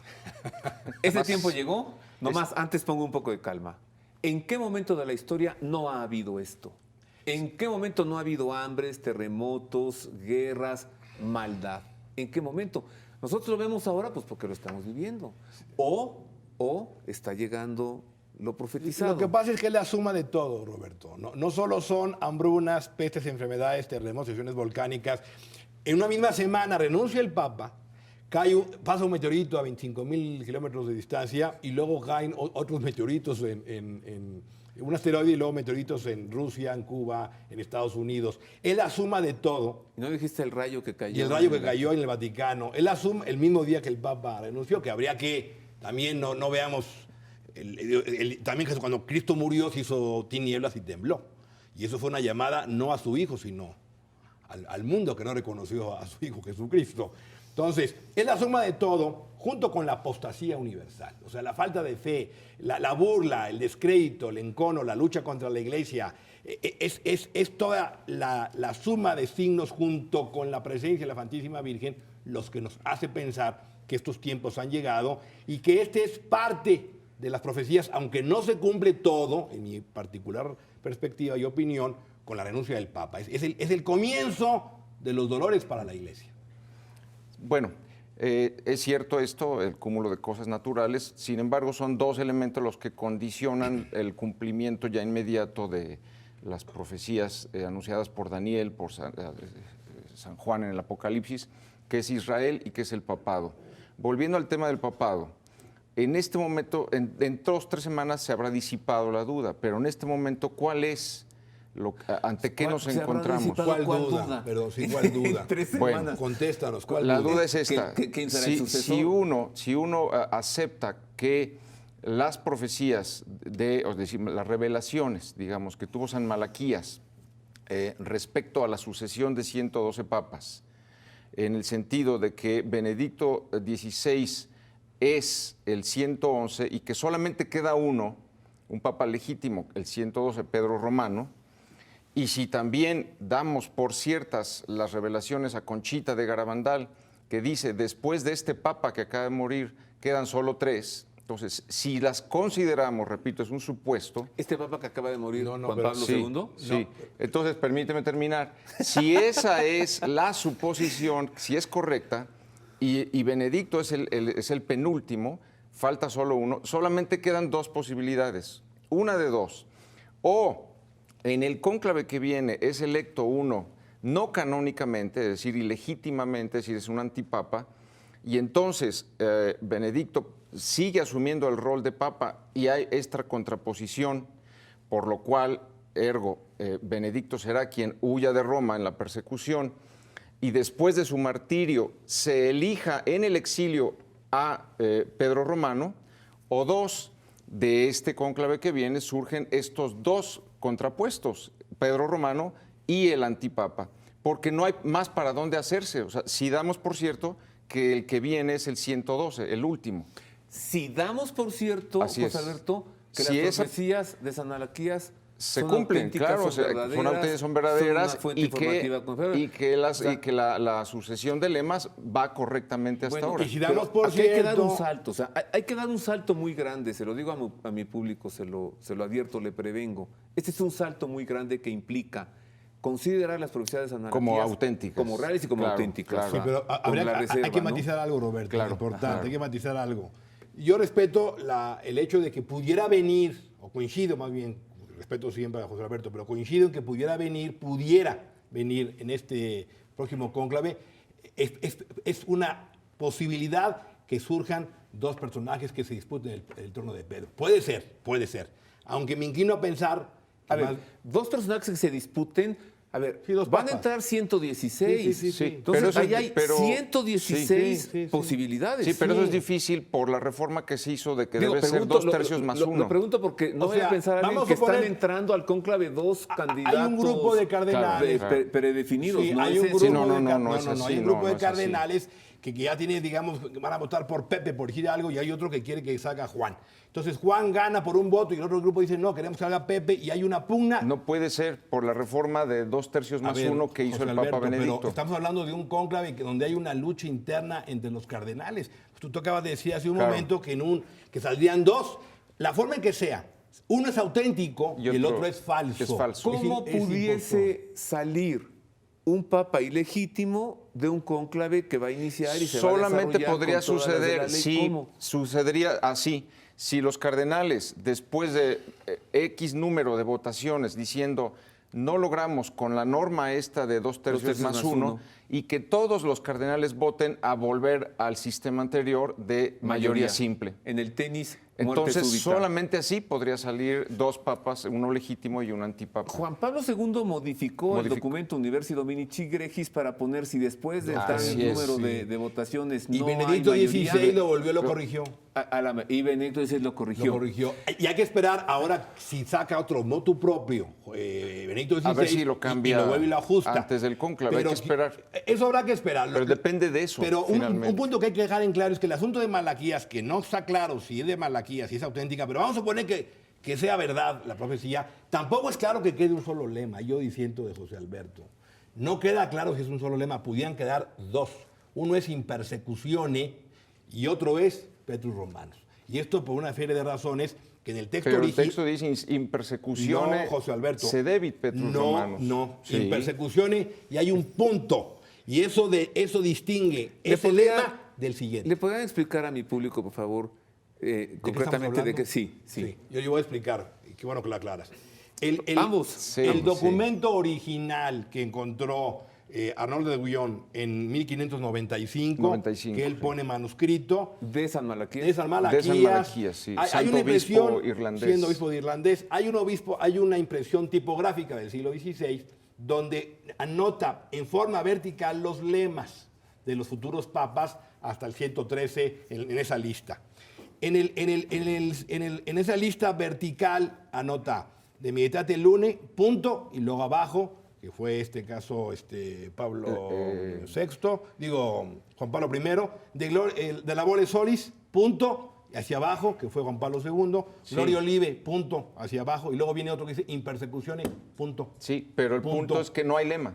Speaker 1: ¿Ese tiempo llegó? Nomás, antes pongo un poco de calma. ¿En qué momento de la historia no ha habido esto? ¿En qué momento no ha habido hambres, terremotos, guerras, maldad? ¿En qué momento? Nosotros lo vemos ahora pues porque lo estamos viviendo. O está llegando lo profetizado.
Speaker 3: Lo que pasa es que es la suma de todo, Roberto. No solo son hambrunas, pestes, enfermedades, terremotos, erupciones volcánicas. En una misma semana renuncia el Papa, pasa un meteorito a 25.000 kilómetros de distancia y luego caen otros meteoritos en un asteroide y luego meteoritos en Rusia, en Cuba, en Estados Unidos. Es la suma de todo.
Speaker 1: ¿No dijiste el rayo que cayó?
Speaker 3: Y el rayo que cayó en el Vaticano. Es la suma el mismo día que el Papa renunció, que habría que también no veamos. También cuando Cristo murió se hizo tinieblas y tembló. Y eso fue una llamada no a su Hijo, sino al mundo que no reconoció a su Hijo Jesucristo. Entonces, es la suma de todo, junto con la apostasía universal. O sea, la falta de fe, la burla, el descrédito, el encono, la lucha contra la iglesia, es toda la suma de signos junto con la presencia de la Santísima Virgen los que nos hace pensar que estos tiempos han llegado y que este es parte de las profecías, aunque no se cumple todo, en mi particular perspectiva y opinión, con la renuncia del Papa. Es el comienzo de los dolores para la iglesia.
Speaker 4: Bueno, Es cierto esto, el cúmulo de cosas naturales, sin embargo son dos elementos los que condicionan el cumplimiento ya inmediato de las profecías anunciadas por Daniel, por San Juan en el Apocalipsis, que es Israel y que es el papado. Volviendo al tema del papado, en este momento, en 2 o 3 semanas se habrá disipado la duda, pero en este momento, ¿cuál es? ¿Ante qué nos encontramos?
Speaker 3: ¿Cuál duda? Pero sí, ¿cuál duda?
Speaker 1: 3
Speaker 4: Bueno,
Speaker 1: semanas.
Speaker 3: Contéstanos, ¿cuál
Speaker 4: La
Speaker 3: duda?
Speaker 4: duda es esta.
Speaker 1: ¿Quién será el sucesor?
Speaker 4: Si uno acepta que las profecías, es decir, las revelaciones, digamos, que tuvo San Malaquías respecto a la sucesión de 112 papas, en el sentido de que Benedicto XVI es el 111 y que solamente queda uno, un papa legítimo, el 112, Pedro Romano, y si también damos por ciertas las revelaciones a Conchita de Garabandal, que dice, después de este papa que acaba de morir, quedan solo 3, entonces, si las consideramos, repito, es un supuesto.
Speaker 1: ¿Este papa que acaba de morir, Juan Pablo
Speaker 4: sí,
Speaker 1: II?
Speaker 4: Sí, entonces permíteme terminar. Si esa es la suposición, si es correcta, y Benedicto es el penúltimo, falta solo uno, solamente quedan 2 posibilidades, una de 2, o en el cónclave que viene es electo uno no canónicamente, es decir, ilegítimamente, es decir, es un antipapa, y entonces Benedicto sigue asumiendo el rol de papa y hay esta contraposición, por lo cual, ergo, Benedicto será quien huya de Roma en la persecución y después de su martirio se elija en el exilio a Pedro Romano, o 2, de este cónclave que viene surgen estos 2 contrapuestos, Pedro Romano y el antipapa, porque no hay más para dónde hacerse. O sea, si damos por cierto que el que viene es el 112, el último.
Speaker 1: Si damos por cierto,
Speaker 4: Así
Speaker 1: José
Speaker 4: es.
Speaker 1: Alberto, que
Speaker 4: Si
Speaker 1: las
Speaker 4: esa-
Speaker 1: profecías de San Malaquías
Speaker 4: Se
Speaker 1: son
Speaker 4: cumplen,
Speaker 1: auténticas,
Speaker 4: claro,
Speaker 1: son verdaderas,
Speaker 4: son verdaderas
Speaker 1: son una fuente
Speaker 4: y
Speaker 1: informativa confiable.
Speaker 4: que la sucesión de lemas va correctamente hasta
Speaker 1: Bueno,
Speaker 4: ahora.
Speaker 3: y si damos
Speaker 1: Pero
Speaker 3: por
Speaker 1: aquí hay que dar un
Speaker 3: cierto-
Speaker 1: salto, o sea, hay que dar un salto muy grande, se lo digo a mi público, se lo advierto, le prevengo. Este es un salto muy grande que implica considerar las profecías de San Malaquías
Speaker 4: Como auténticas.
Speaker 1: como reales y como
Speaker 4: Claro,
Speaker 1: auténticas.
Speaker 4: claro.
Speaker 1: o
Speaker 3: Sí,
Speaker 1: sea,
Speaker 3: pero
Speaker 1: con la
Speaker 3: hay
Speaker 1: reserva,
Speaker 3: que
Speaker 1: ¿no?
Speaker 3: matizar algo, Roberto,
Speaker 4: Claro,
Speaker 3: importante,
Speaker 4: ajá.
Speaker 3: hay que matizar algo. Yo respeto el hecho de que pudiera venir, o coincido más bien, respeto siempre a José Alberto, pero coincido en que pudiera venir en este próximo cónclave, es una posibilidad que surjan 2 personajes que se disputen el trono de Pedro. Puede ser. Aunque me inclino a pensar que
Speaker 1: A ver,
Speaker 3: más-
Speaker 1: 2 personajes que se disputen. A ver,
Speaker 3: Sí, 2
Speaker 1: van a
Speaker 3: papas.
Speaker 1: entrar 116.
Speaker 3: Sí.
Speaker 1: Entonces,
Speaker 4: Pero eso
Speaker 1: ahí
Speaker 4: es-
Speaker 1: hay
Speaker 4: pero-
Speaker 1: 116
Speaker 3: sí.
Speaker 1: posibilidades.
Speaker 4: Sí, pero eso es difícil por la reforma que se hizo de que
Speaker 1: Digo,
Speaker 4: debe ser
Speaker 1: pregunto,
Speaker 4: 2 tercios más 1.
Speaker 1: Lo pregunto porque no
Speaker 3: O
Speaker 1: voy a
Speaker 3: sea,
Speaker 1: pensar alguien
Speaker 3: vamos
Speaker 1: que
Speaker 3: a poner-
Speaker 1: están entrando al cónclave 2 candidatos.
Speaker 3: hay un grupo de cardenales.
Speaker 1: Predefinidos.
Speaker 3: Sí,
Speaker 1: no
Speaker 3: hay
Speaker 1: es
Speaker 3: un
Speaker 1: ese.
Speaker 3: grupo
Speaker 4: Sí, no, no,
Speaker 3: de
Speaker 4: no,
Speaker 3: car-
Speaker 4: no es así,
Speaker 3: hay un
Speaker 4: no,
Speaker 3: grupo
Speaker 4: no
Speaker 3: de
Speaker 4: es así.
Speaker 3: cardenales que ya tiene, digamos, que van a votar por Pepe por decir algo, y hay otro que quiere que salga Juan. Entonces Juan gana por un voto y el otro grupo dice no, queremos que salga Pepe, y hay una pugna.
Speaker 4: No puede ser por la reforma de 2 tercios
Speaker 3: A
Speaker 4: más
Speaker 3: ver,
Speaker 4: 1 que hizo
Speaker 3: José
Speaker 4: el Papa
Speaker 3: Alberto,
Speaker 4: Benedicto.
Speaker 3: Pero estamos hablando de un cónclave donde hay una lucha interna entre los cardenales. Tú acabas de decir hace un
Speaker 4: Claro.
Speaker 3: momento que saldrían 2, la forma en que sea. Uno es auténtico y el otro es falso.
Speaker 4: es falso.
Speaker 1: ¿Cómo
Speaker 3: Es
Speaker 1: pudiese salir un papa ilegítimo de un cónclave que va a iniciar y se va a
Speaker 4: Solamente
Speaker 1: desarrollar
Speaker 4: podría
Speaker 1: con todas las de la
Speaker 4: suceder
Speaker 1: ley?
Speaker 4: si
Speaker 1: ¿Cómo?
Speaker 4: sucedería así. Si los cardenales, después de X número de votaciones, diciendo no logramos con la norma esta de 2 tercios más 1, y que todos los cardenales voten a volver al sistema anterior de mayoría simple.
Speaker 1: En el tenis, muerte
Speaker 4: Entonces,
Speaker 1: súbita.
Speaker 4: solamente así podría salir 2 papas, uno legítimo y un antipapa.
Speaker 1: Juan Pablo II modificó el documento Universi Dominici Gregis para poner si después del tal
Speaker 4: Así es,
Speaker 1: número
Speaker 3: sí.
Speaker 1: de votaciones
Speaker 3: Y
Speaker 1: no
Speaker 3: Benedicto
Speaker 1: hay mayoría.
Speaker 3: XVI lo volvió, lo corrigió.
Speaker 1: Y Benedicto XVI lo corrigió.
Speaker 3: Lo corrigió. Y hay que esperar ahora si saca otro motu propio, Benedicto XVI,
Speaker 4: A ver si lo cambia
Speaker 3: y lo vuelve y lo ajusta.
Speaker 4: antes del cónclave, hay que esperar.
Speaker 3: Eso habrá que esperar.
Speaker 4: Pero depende de eso,
Speaker 3: Pero
Speaker 4: finalmente.
Speaker 3: un punto que hay que dejar en claro es que el asunto de Malaquías, que no está claro si es de Malaquías, si es auténtica, pero vamos a suponer que sea verdad la profecía, tampoco es claro que quede un solo lema. Yo disiento de José Alberto. No queda claro si es un solo lema, pudieran quedar 2. Uno es in persecutione y otro es Petrus Romanos. Y esto por una serie de razones que en el texto
Speaker 4: Pero el
Speaker 3: original...
Speaker 4: texto dice in persecutione
Speaker 3: No, José Alberto.
Speaker 4: sedebit Petrus Romanos.
Speaker 3: No,
Speaker 4: Sí.
Speaker 3: in persecuciones y hay un punto. Y eso distingue ese
Speaker 1: podría-
Speaker 3: lema del siguiente.
Speaker 1: ¿Le podrían explicar a mi público, por favor, concretamente de qué? Sí.
Speaker 3: Yo voy a explicar, y qué bueno que lo aclaras.
Speaker 1: Ambos.
Speaker 3: El documento original que encontró Arnoldo de Guillón en 1595, que él pone manuscrito.
Speaker 1: De San Malaquías.
Speaker 3: De San Malaquías,
Speaker 4: sí.
Speaker 3: Hay una impresión,
Speaker 4: irlandés.
Speaker 3: siendo obispo de irlandés, hay una impresión tipográfica del siglo XVI donde anota en forma vertical los lemas de los futuros papas hasta el 113 en esa lista. En esa lista vertical anota de Mietate Lune, punto, y luego abajo, que fue este caso Pablo VI, Juan Pablo I, de Labore Solis, punto, y hacia abajo, que fue Juan Pablo II, Gloria Olive, punto, hacia abajo, y luego viene otro que dice In Persecuzione, punto.
Speaker 4: Sí, pero el punto es que no hay lema.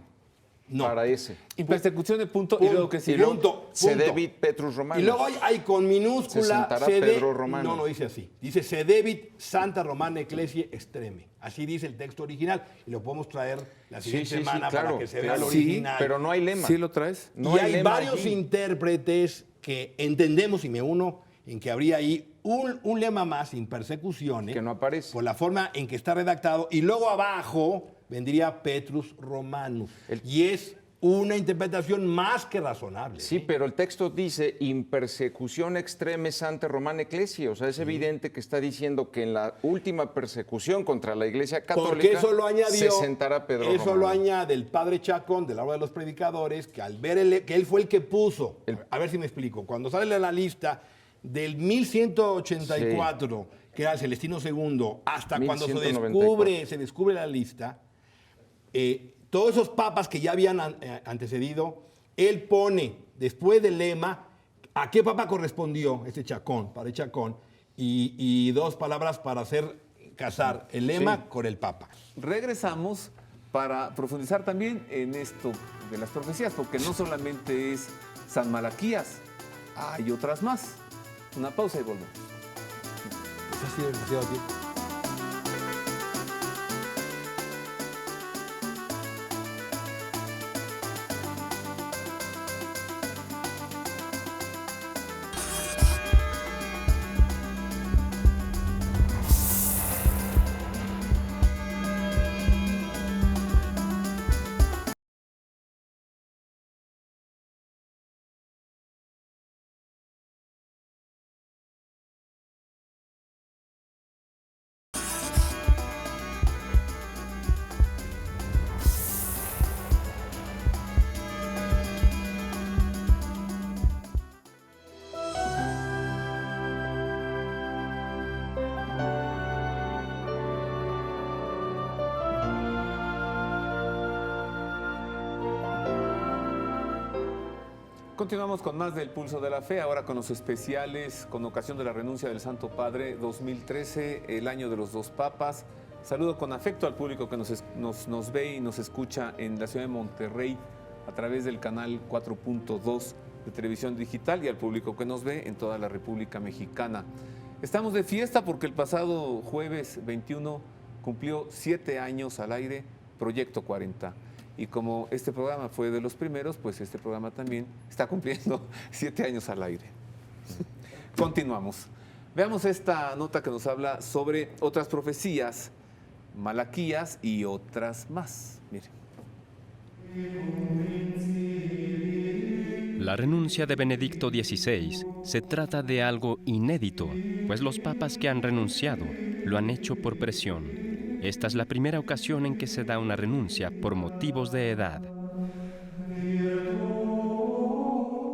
Speaker 3: No.
Speaker 4: Para ese.
Speaker 1: In Persecuzione, punto, y luego que sigue.
Speaker 3: Punto.
Speaker 4: Sedevit Petrus Romanus.
Speaker 3: Y luego hay con minúscula.
Speaker 4: Se sentará Pedro Romano.
Speaker 3: No dice así. Dice Sedevit Santa Romana Ecclesiae Extreme. Así dice el texto original. Y lo podemos traer la siguiente semana para que se vea el original.
Speaker 4: Pero no hay lema.
Speaker 1: ¿Sí lo traes?
Speaker 3: No hay varios intérpretes que entendemos, y me uno, en que habría ahí un lema más, In Persecuzione.
Speaker 4: Que no aparece.
Speaker 3: Por la forma en que está redactado. Y luego abajo vendría Petrus Romanus. Y es una interpretación más que razonable.
Speaker 4: Sí, pero el texto dice In persecución extreme Santa Romana Ecclesia. O sea, es evidente que está diciendo que en la última persecución contra la Iglesia Católica
Speaker 3: porque eso lo añadió,
Speaker 4: se sentará Pedro Romano.
Speaker 3: Eso lo añade el padre Chacón de la Orden de los Predicadores, que al ver que él fue el que puso, a ver si me explico, cuando sale la lista del 1184, que era el Celestino II, hasta cuando se descubre la lista, todos esos papas que ya habían antecedido, él pone después del lema a qué papa correspondió este Chacón, padre Chacón, y dos palabras para hacer casar el lema con el papa.
Speaker 1: Regresamos para profundizar también en esto de las profecías, porque no solamente es San Malaquías, hay otras más. Una pausa y volvemos.
Speaker 3: Eso sí, demasiado tiempo.
Speaker 1: Continuamos con más del Pulso de la Fe, ahora con los especiales, con ocasión de la renuncia del Santo Padre 2013, el año de los dos papas. Saludo con afecto al público que nos ve y nos escucha en la ciudad de Monterrey a través del canal 4.2 de televisión digital y al público que nos ve en toda la República Mexicana. Estamos de fiesta porque el pasado jueves 21 cumplió 7 años al aire Proyecto 40. Y como este programa fue de los primeros, pues este programa también está cumpliendo 7 años al aire. Continuamos. Veamos esta nota que nos habla sobre otras profecías, Malaquías y otras más. Miren.
Speaker 7: La renuncia de Benedicto XVI se trata de algo inédito, pues los papas que han renunciado lo han hecho por presión. Esta es la primera ocasión en que se da una renuncia por motivos de edad.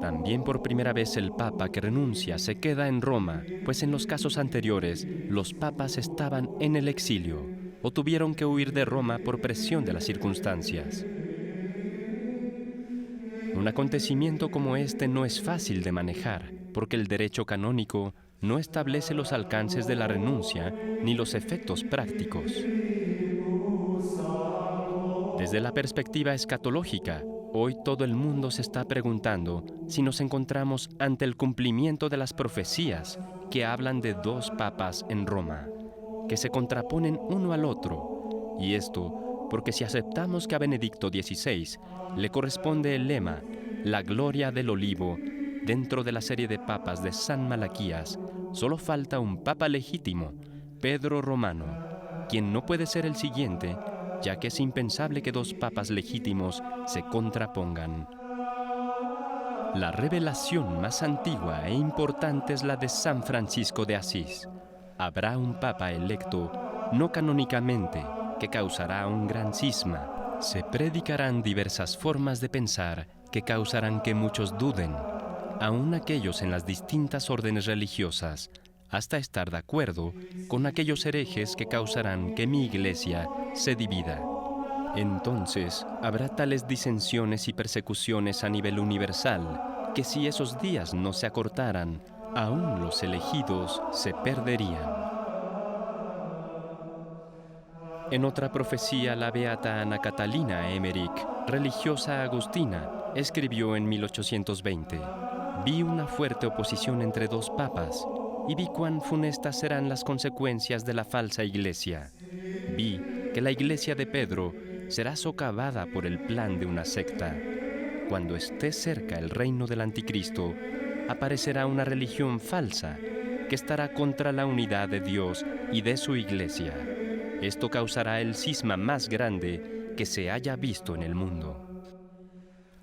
Speaker 7: También por primera vez el papa que renuncia se queda en Roma, pues en los casos anteriores los papas estaban en el exilio o tuvieron que huir de Roma por presión de las circunstancias. Un acontecimiento como este no es fácil de manejar, porque el derecho canónico no establece los alcances de la renuncia ni los efectos prácticos. Desde la perspectiva escatológica, hoy todo el mundo se está preguntando si nos encontramos ante el cumplimiento de las profecías que hablan de dos papas en Roma, que se contraponen uno al otro, y esto porque si aceptamos que a Benedicto XVI le corresponde el lema, la gloria del olivo, dentro de la serie de papas de San Malaquías, solo falta un papa legítimo, Pedro Romano, quien no puede ser el siguiente, ya que es impensable que dos papas legítimos se contrapongan. La revelación más antigua e importante es la de San Francisco de Asís. Habrá un papa electo, no canónicamente, que causará un gran cisma. Se predicarán diversas formas de pensar que causarán que muchos duden, aun aquellos en las distintas órdenes religiosas, hasta estar de acuerdo con aquellos herejes que causarán que mi iglesia se divida. Entonces, habrá tales disensiones y persecuciones a nivel universal que si esos días no se acortaran, aún los elegidos se perderían. En otra profecía, la beata Ana Catalina Emmerich, religiosa agustina, escribió en 1820: «Vi una fuerte oposición entre dos papas y vi cuán funestas serán las consecuencias de la falsa iglesia. Vi que la iglesia de Pedro será socavada por el plan de una secta. Cuando esté cerca el reino del anticristo, aparecerá una religión falsa que estará contra la unidad de Dios y de su iglesia. Esto causará el cisma más grande que se haya visto en el mundo».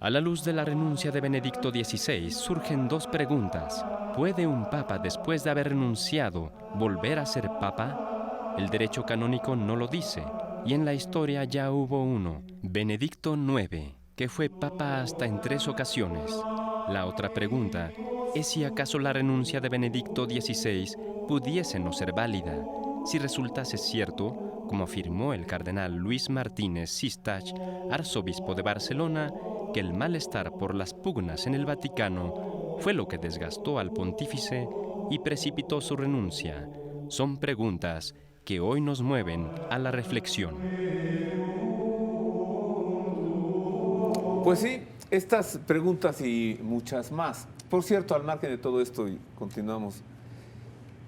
Speaker 7: A la luz de la renuncia de Benedicto XVI surgen dos preguntas. ¿Puede un papa, después de haber renunciado, volver a ser papa? El derecho canónico no lo dice, y en la historia ya hubo uno, Benedicto IX, que fue papa hasta en 3 ocasiones. La otra pregunta es si acaso la renuncia de Benedicto XVI pudiese no ser válida, si resultase cierto, como afirmó el cardenal Luis Martínez Sistach, arzobispo de Barcelona, que el malestar por las pugnas en el Vaticano fue lo que desgastó al pontífice y precipitó su renuncia. Son preguntas que hoy nos mueven a la reflexión.
Speaker 1: Pues sí, estas preguntas y muchas más. Por cierto, al margen de todo esto, y continuamos,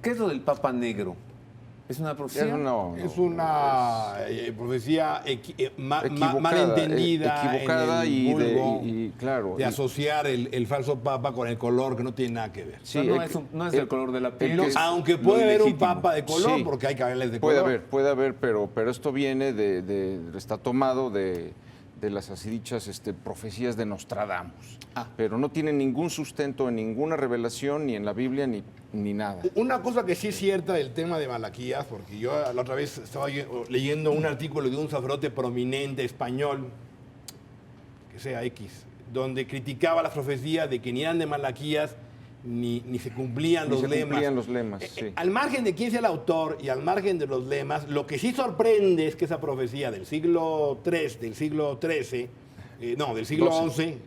Speaker 1: ¿qué es lo del Papa Negro? ¿Es una profecía?
Speaker 3: Es una profecía malentendida,
Speaker 4: equivocada
Speaker 3: en el vulgo,
Speaker 4: claro,
Speaker 3: de asociar el falso papa con el color, que no tiene nada que ver.
Speaker 1: Sí, no es el color de la piel.
Speaker 3: Aunque puede haber un papa de color, sí, porque hay canales de color.
Speaker 4: Puede haber, pero esto viene está tomado de las así dichas profecías de Nostradamus. Pero no tiene ningún sustento en ninguna revelación, ni en la Biblia, ni nada.
Speaker 3: Una cosa que sí es cierta del tema de Malaquías, porque yo la otra vez estaba leyendo un artículo de un sacerdote prominente español, que sea X, donde criticaba las profecías de que ni eran de Malaquías, ni se cumplían los lemas.
Speaker 4: Sí.
Speaker 3: Al margen de quién sea el autor y al margen de los lemas, lo que sí sorprende es que esa profecía del siglo XII, del siglo XII, del siglo XI,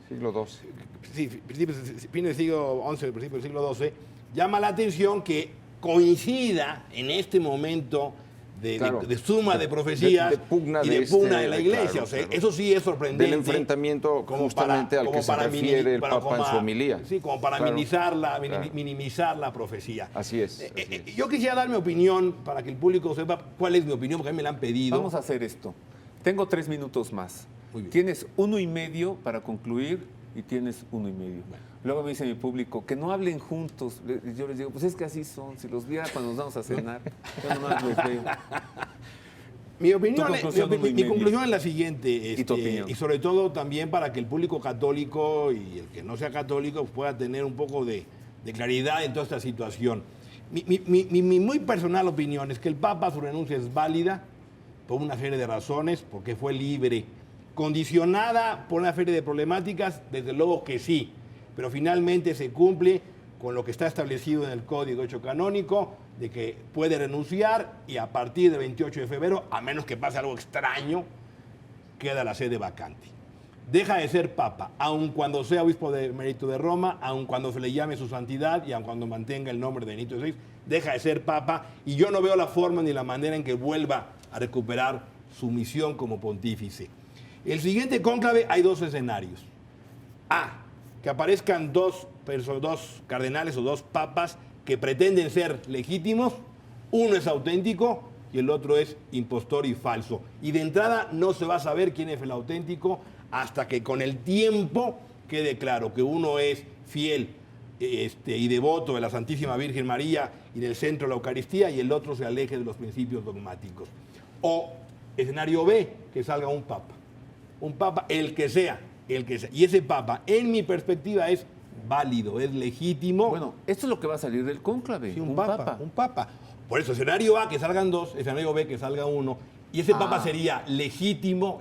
Speaker 4: siglo XII.
Speaker 3: Sí, fin del siglo XI, principio del siglo XII, llama la atención que coincida en este momento de suma de profecías
Speaker 4: de pugna
Speaker 3: y de pugna de la iglesia.
Speaker 4: Claro.
Speaker 3: Eso sí es sorprendente.
Speaker 4: Del enfrentamiento justamente al que se refiere el Papa en su homilía.
Speaker 3: Sí, como para minimizar la profecía.
Speaker 4: Así es.
Speaker 3: Yo quisiera dar mi opinión para que el público sepa cuál es mi opinión, porque a mí me la han pedido.
Speaker 1: Vamos a hacer esto. Tengo 3 minutos más.
Speaker 3: Muy bien.
Speaker 1: Tienes 1 y medio para concluir y tienes 1 y medio. Bueno. Luego me dice mi público que no hablen juntos. Yo les digo, pues es que así son. Si los viera cuando nos vamos a cenar, yo nomás los veo.
Speaker 3: Mi conclusión es la siguiente.
Speaker 1: ¿Y tu opinión?
Speaker 3: Y sobre todo también para que el público católico y el que no sea católico pueda tener un poco de claridad en toda esta situación. Mi muy personal opinión es que el Papa, su renuncia es válida por una serie de razones, porque fue libre. Condicionada por una serie de problemáticas, desde luego que sí, pero finalmente se cumple con lo que está establecido en el Código Hecho Canónico, de que puede renunciar y a partir del 28 de febrero, a menos que pase algo extraño, queda la sede vacante. Deja de ser papa, aun cuando sea obispo de mérito de Roma, aun cuando se le llame su santidad y aun cuando mantenga el nombre de Benedicto XVI, deja de ser papa y yo no veo la forma ni la manera en que vuelva a recuperar su misión como pontífice. El siguiente cónclave hay 2 escenarios. Que aparezcan dos cardenales o 2 papas que pretenden ser legítimos. Uno es auténtico y el otro es impostor y falso. Y de entrada no se va a saber quién es el auténtico hasta que con el tiempo quede claro que uno es fiel y devoto de la Santísima Virgen María y del centro de la Eucaristía, y el otro se aleje de los principios dogmáticos. O escenario B, que salga un papa, el que sea. Y ese papa, en mi perspectiva, es válido, es legítimo.
Speaker 1: Bueno, esto es lo que va a salir del cónclave.
Speaker 3: Sí, un papa. Por eso, escenario A, que salgan dos, escenario B, que salga uno. Y ese papa sería legítimo,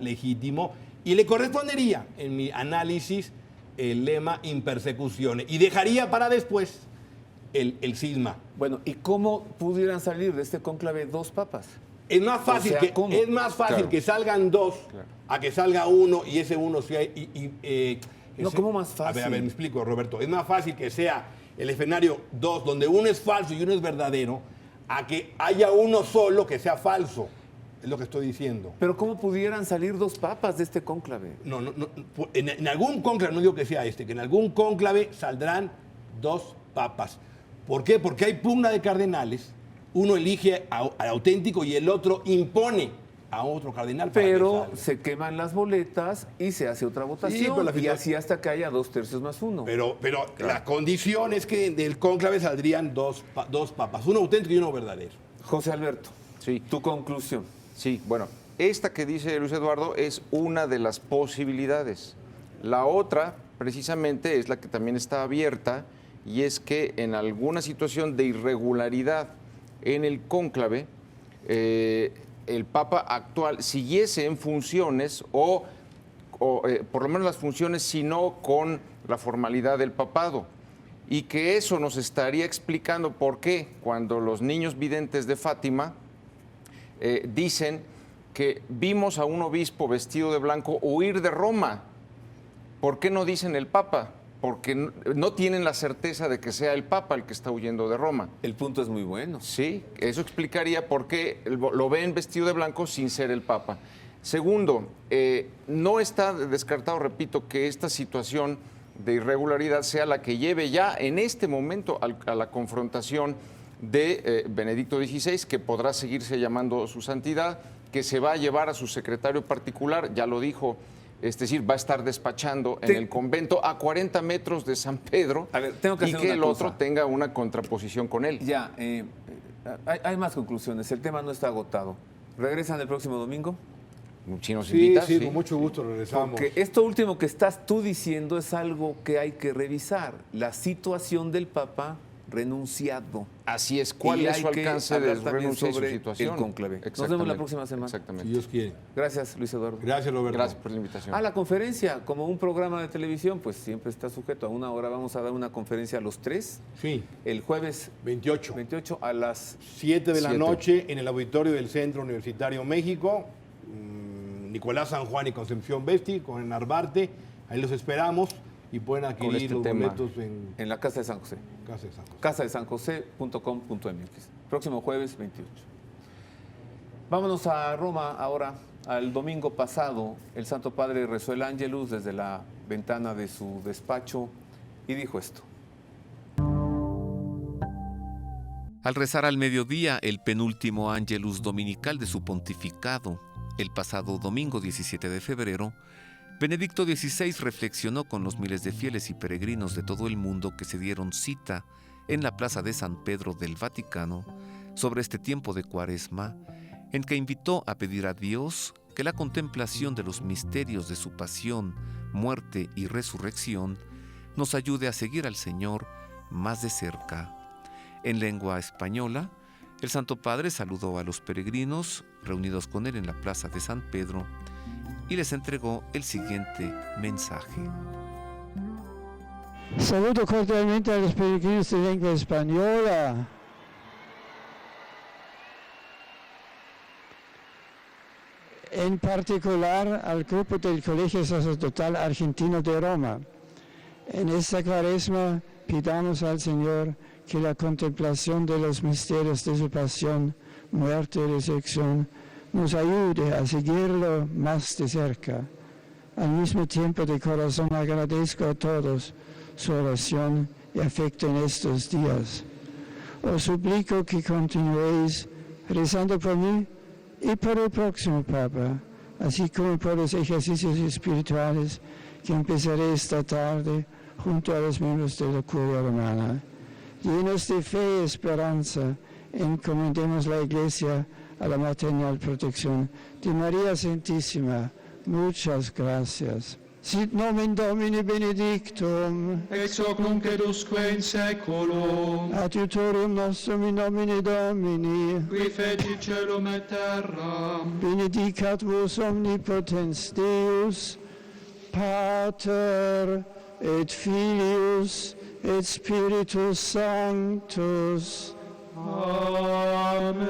Speaker 3: y le correspondería, en mi análisis, el lema in persecutione. Y dejaría para después el cisma.
Speaker 1: Bueno, ¿y cómo pudieran salir de este cónclave dos papas?
Speaker 3: Es más fácil,
Speaker 1: claro,
Speaker 3: que salgan dos a que salga uno y ese uno sea...
Speaker 1: ¿cómo más fácil?
Speaker 3: A ver, me explico, Roberto. Es más fácil que sea el escenario 2, donde uno es falso y uno es verdadero, a que haya uno solo que sea falso. Es lo que estoy diciendo.
Speaker 1: Pero ¿cómo pudieran salir dos papas de este cónclave?
Speaker 3: No. En algún cónclave, no digo que sea que en algún cónclave saldrán dos papas. ¿Por qué? Porque hay pugna de cardenales. Uno elige al auténtico y el otro impone a otro cardenal.
Speaker 1: Pero se queman las boletas y se hace otra votación.
Speaker 3: Sí,
Speaker 1: y así hasta que haya 2/3 más 1.
Speaker 3: Pero la condición es que del cónclave saldrían dos papas, uno auténtico y uno verdadero.
Speaker 1: José Alberto,
Speaker 4: sí.
Speaker 1: Tu conclusión.
Speaker 4: Sí, bueno, esta que dice Luis Eduardo es una de las posibilidades. La otra, precisamente, es la que también está abierta, y es que en alguna situación de irregularidad en el cónclave, el Papa actual siguiese en funciones o por lo menos las funciones, sino con la formalidad del papado. Y que eso nos estaría explicando por qué cuando los niños videntes de Fátima dicen que vimos a un obispo vestido de blanco huir de Roma. ¿Por qué no dicen el Papa? Porque no tienen la certeza de que sea el Papa el que está huyendo de Roma.
Speaker 1: El punto es muy bueno.
Speaker 4: Sí, eso explicaría por qué lo ven vestido de blanco sin ser el Papa. Segundo, no está descartado, repito, que esta situación de irregularidad sea la que lleve ya en este momento a la confrontación de Benedicto XVI, que podrá seguirse llamando su santidad, que se va a llevar a su secretario particular, ya lo dijo. Es decir, va a estar despachando en el convento a 40 metros de San Pedro, y que el otro tenga una contraposición con él.
Speaker 1: Ya, hay más conclusiones. El tema no está agotado. ¿Regresan el próximo domingo?
Speaker 4: Si nos invitas,
Speaker 3: sí, con mucho gusto regresamos.
Speaker 1: Porque esto último que estás tú diciendo es algo que hay que revisar. La situación del Papa renunciado.
Speaker 4: Así es. ¿Cuál es su alcance de renuncia y su situación?
Speaker 1: El cónclave. Nos vemos la próxima semana.
Speaker 4: Exactamente.
Speaker 3: Si Dios quiere.
Speaker 1: Gracias, Luis Eduardo.
Speaker 3: Gracias, Roberto.
Speaker 4: Gracias por la invitación.
Speaker 1: La conferencia, como un programa de televisión, pues siempre está sujeto a una hora. Vamos a dar una conferencia a los 3.
Speaker 3: Sí.
Speaker 1: El jueves
Speaker 3: 28
Speaker 1: a las
Speaker 3: 7 de la noche en el auditorio del Centro Universitario México. Nicolás San Juan y Concepción Besti, con el Narvarte. Ahí los esperamos y pueden adquirir los boletos
Speaker 1: en la Casa de San José. casadesanjose.com.mx. Próximo jueves 28. Vámonos a Roma ahora. Al domingo pasado, el Santo Padre rezó el Ángelus desde la ventana de su despacho y dijo esto.
Speaker 2: Al rezar al mediodía el penúltimo Ángelus dominical de su pontificado, el pasado domingo 17 de febrero, Benedicto XVI reflexionó con los miles de fieles y peregrinos de todo el mundo que se dieron cita en la Plaza de San Pedro del Vaticano sobre este tiempo de Cuaresma, en que invitó a pedir a Dios que la contemplación de los misterios de su pasión, muerte y resurrección nos ayude a seguir al Señor más de cerca. En lengua española, el Santo Padre saludó a los peregrinos reunidos con él en la Plaza de San Pedro y les entregó el siguiente mensaje.
Speaker 8: Saludo cordialmente a los peregrinos de lengua española. En particular al grupo del Colegio Sacerdotal Argentino de Roma. En esta Cuaresma pidamos al Señor que la contemplación de los misterios de su pasión, muerte y resurrección nos ayude a seguirlo más de cerca. Al mismo tiempo, de corazón agradezco a todos su oración y afecto en estos días. Os suplico que continuéis rezando por mí y por el próximo Papa, así como por los ejercicios espirituales que empezaré esta tarde junto a los miembros de la Curia Romana. Llenos de fe y esperanza, encomendemos la Iglesia a la maternal protección de María Santísima. Muchas gracias. Sit nomen Domini benedictum,
Speaker 9: ex hoc nunc edusque in seculum,
Speaker 8: adiutorium nostrum in nomine Domini,
Speaker 9: qui feci celum et terra,
Speaker 8: benedicat vos omnipotens Deus, Pater et Filius et Spiritus Sanctus.
Speaker 9: Amen.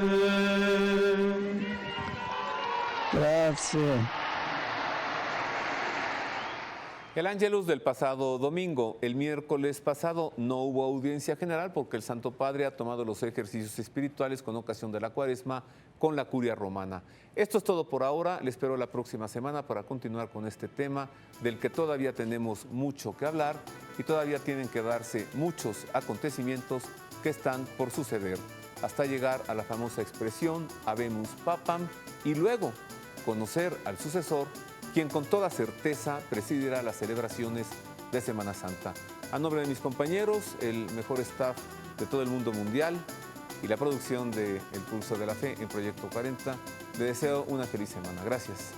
Speaker 8: Grazie.
Speaker 1: El Ángelus del pasado domingo. El miércoles pasado no hubo audiencia general porque el Santo Padre ha tomado los ejercicios espirituales con ocasión de la Cuaresma con la Curia Romana. Esto es todo por ahora. Les espero la próxima semana para continuar con este tema del que todavía tenemos mucho que hablar y todavía tienen que darse muchos acontecimientos que están por suceder hasta llegar a la famosa expresión Habemus Papam y luego conocer al sucesor, quien con toda certeza presidirá las celebraciones de Semana Santa. A nombre de mis compañeros, el mejor staff de todo el mundo mundial y la producción de El Pulso de la Fe en Proyecto 40, le deseo una feliz semana. Gracias.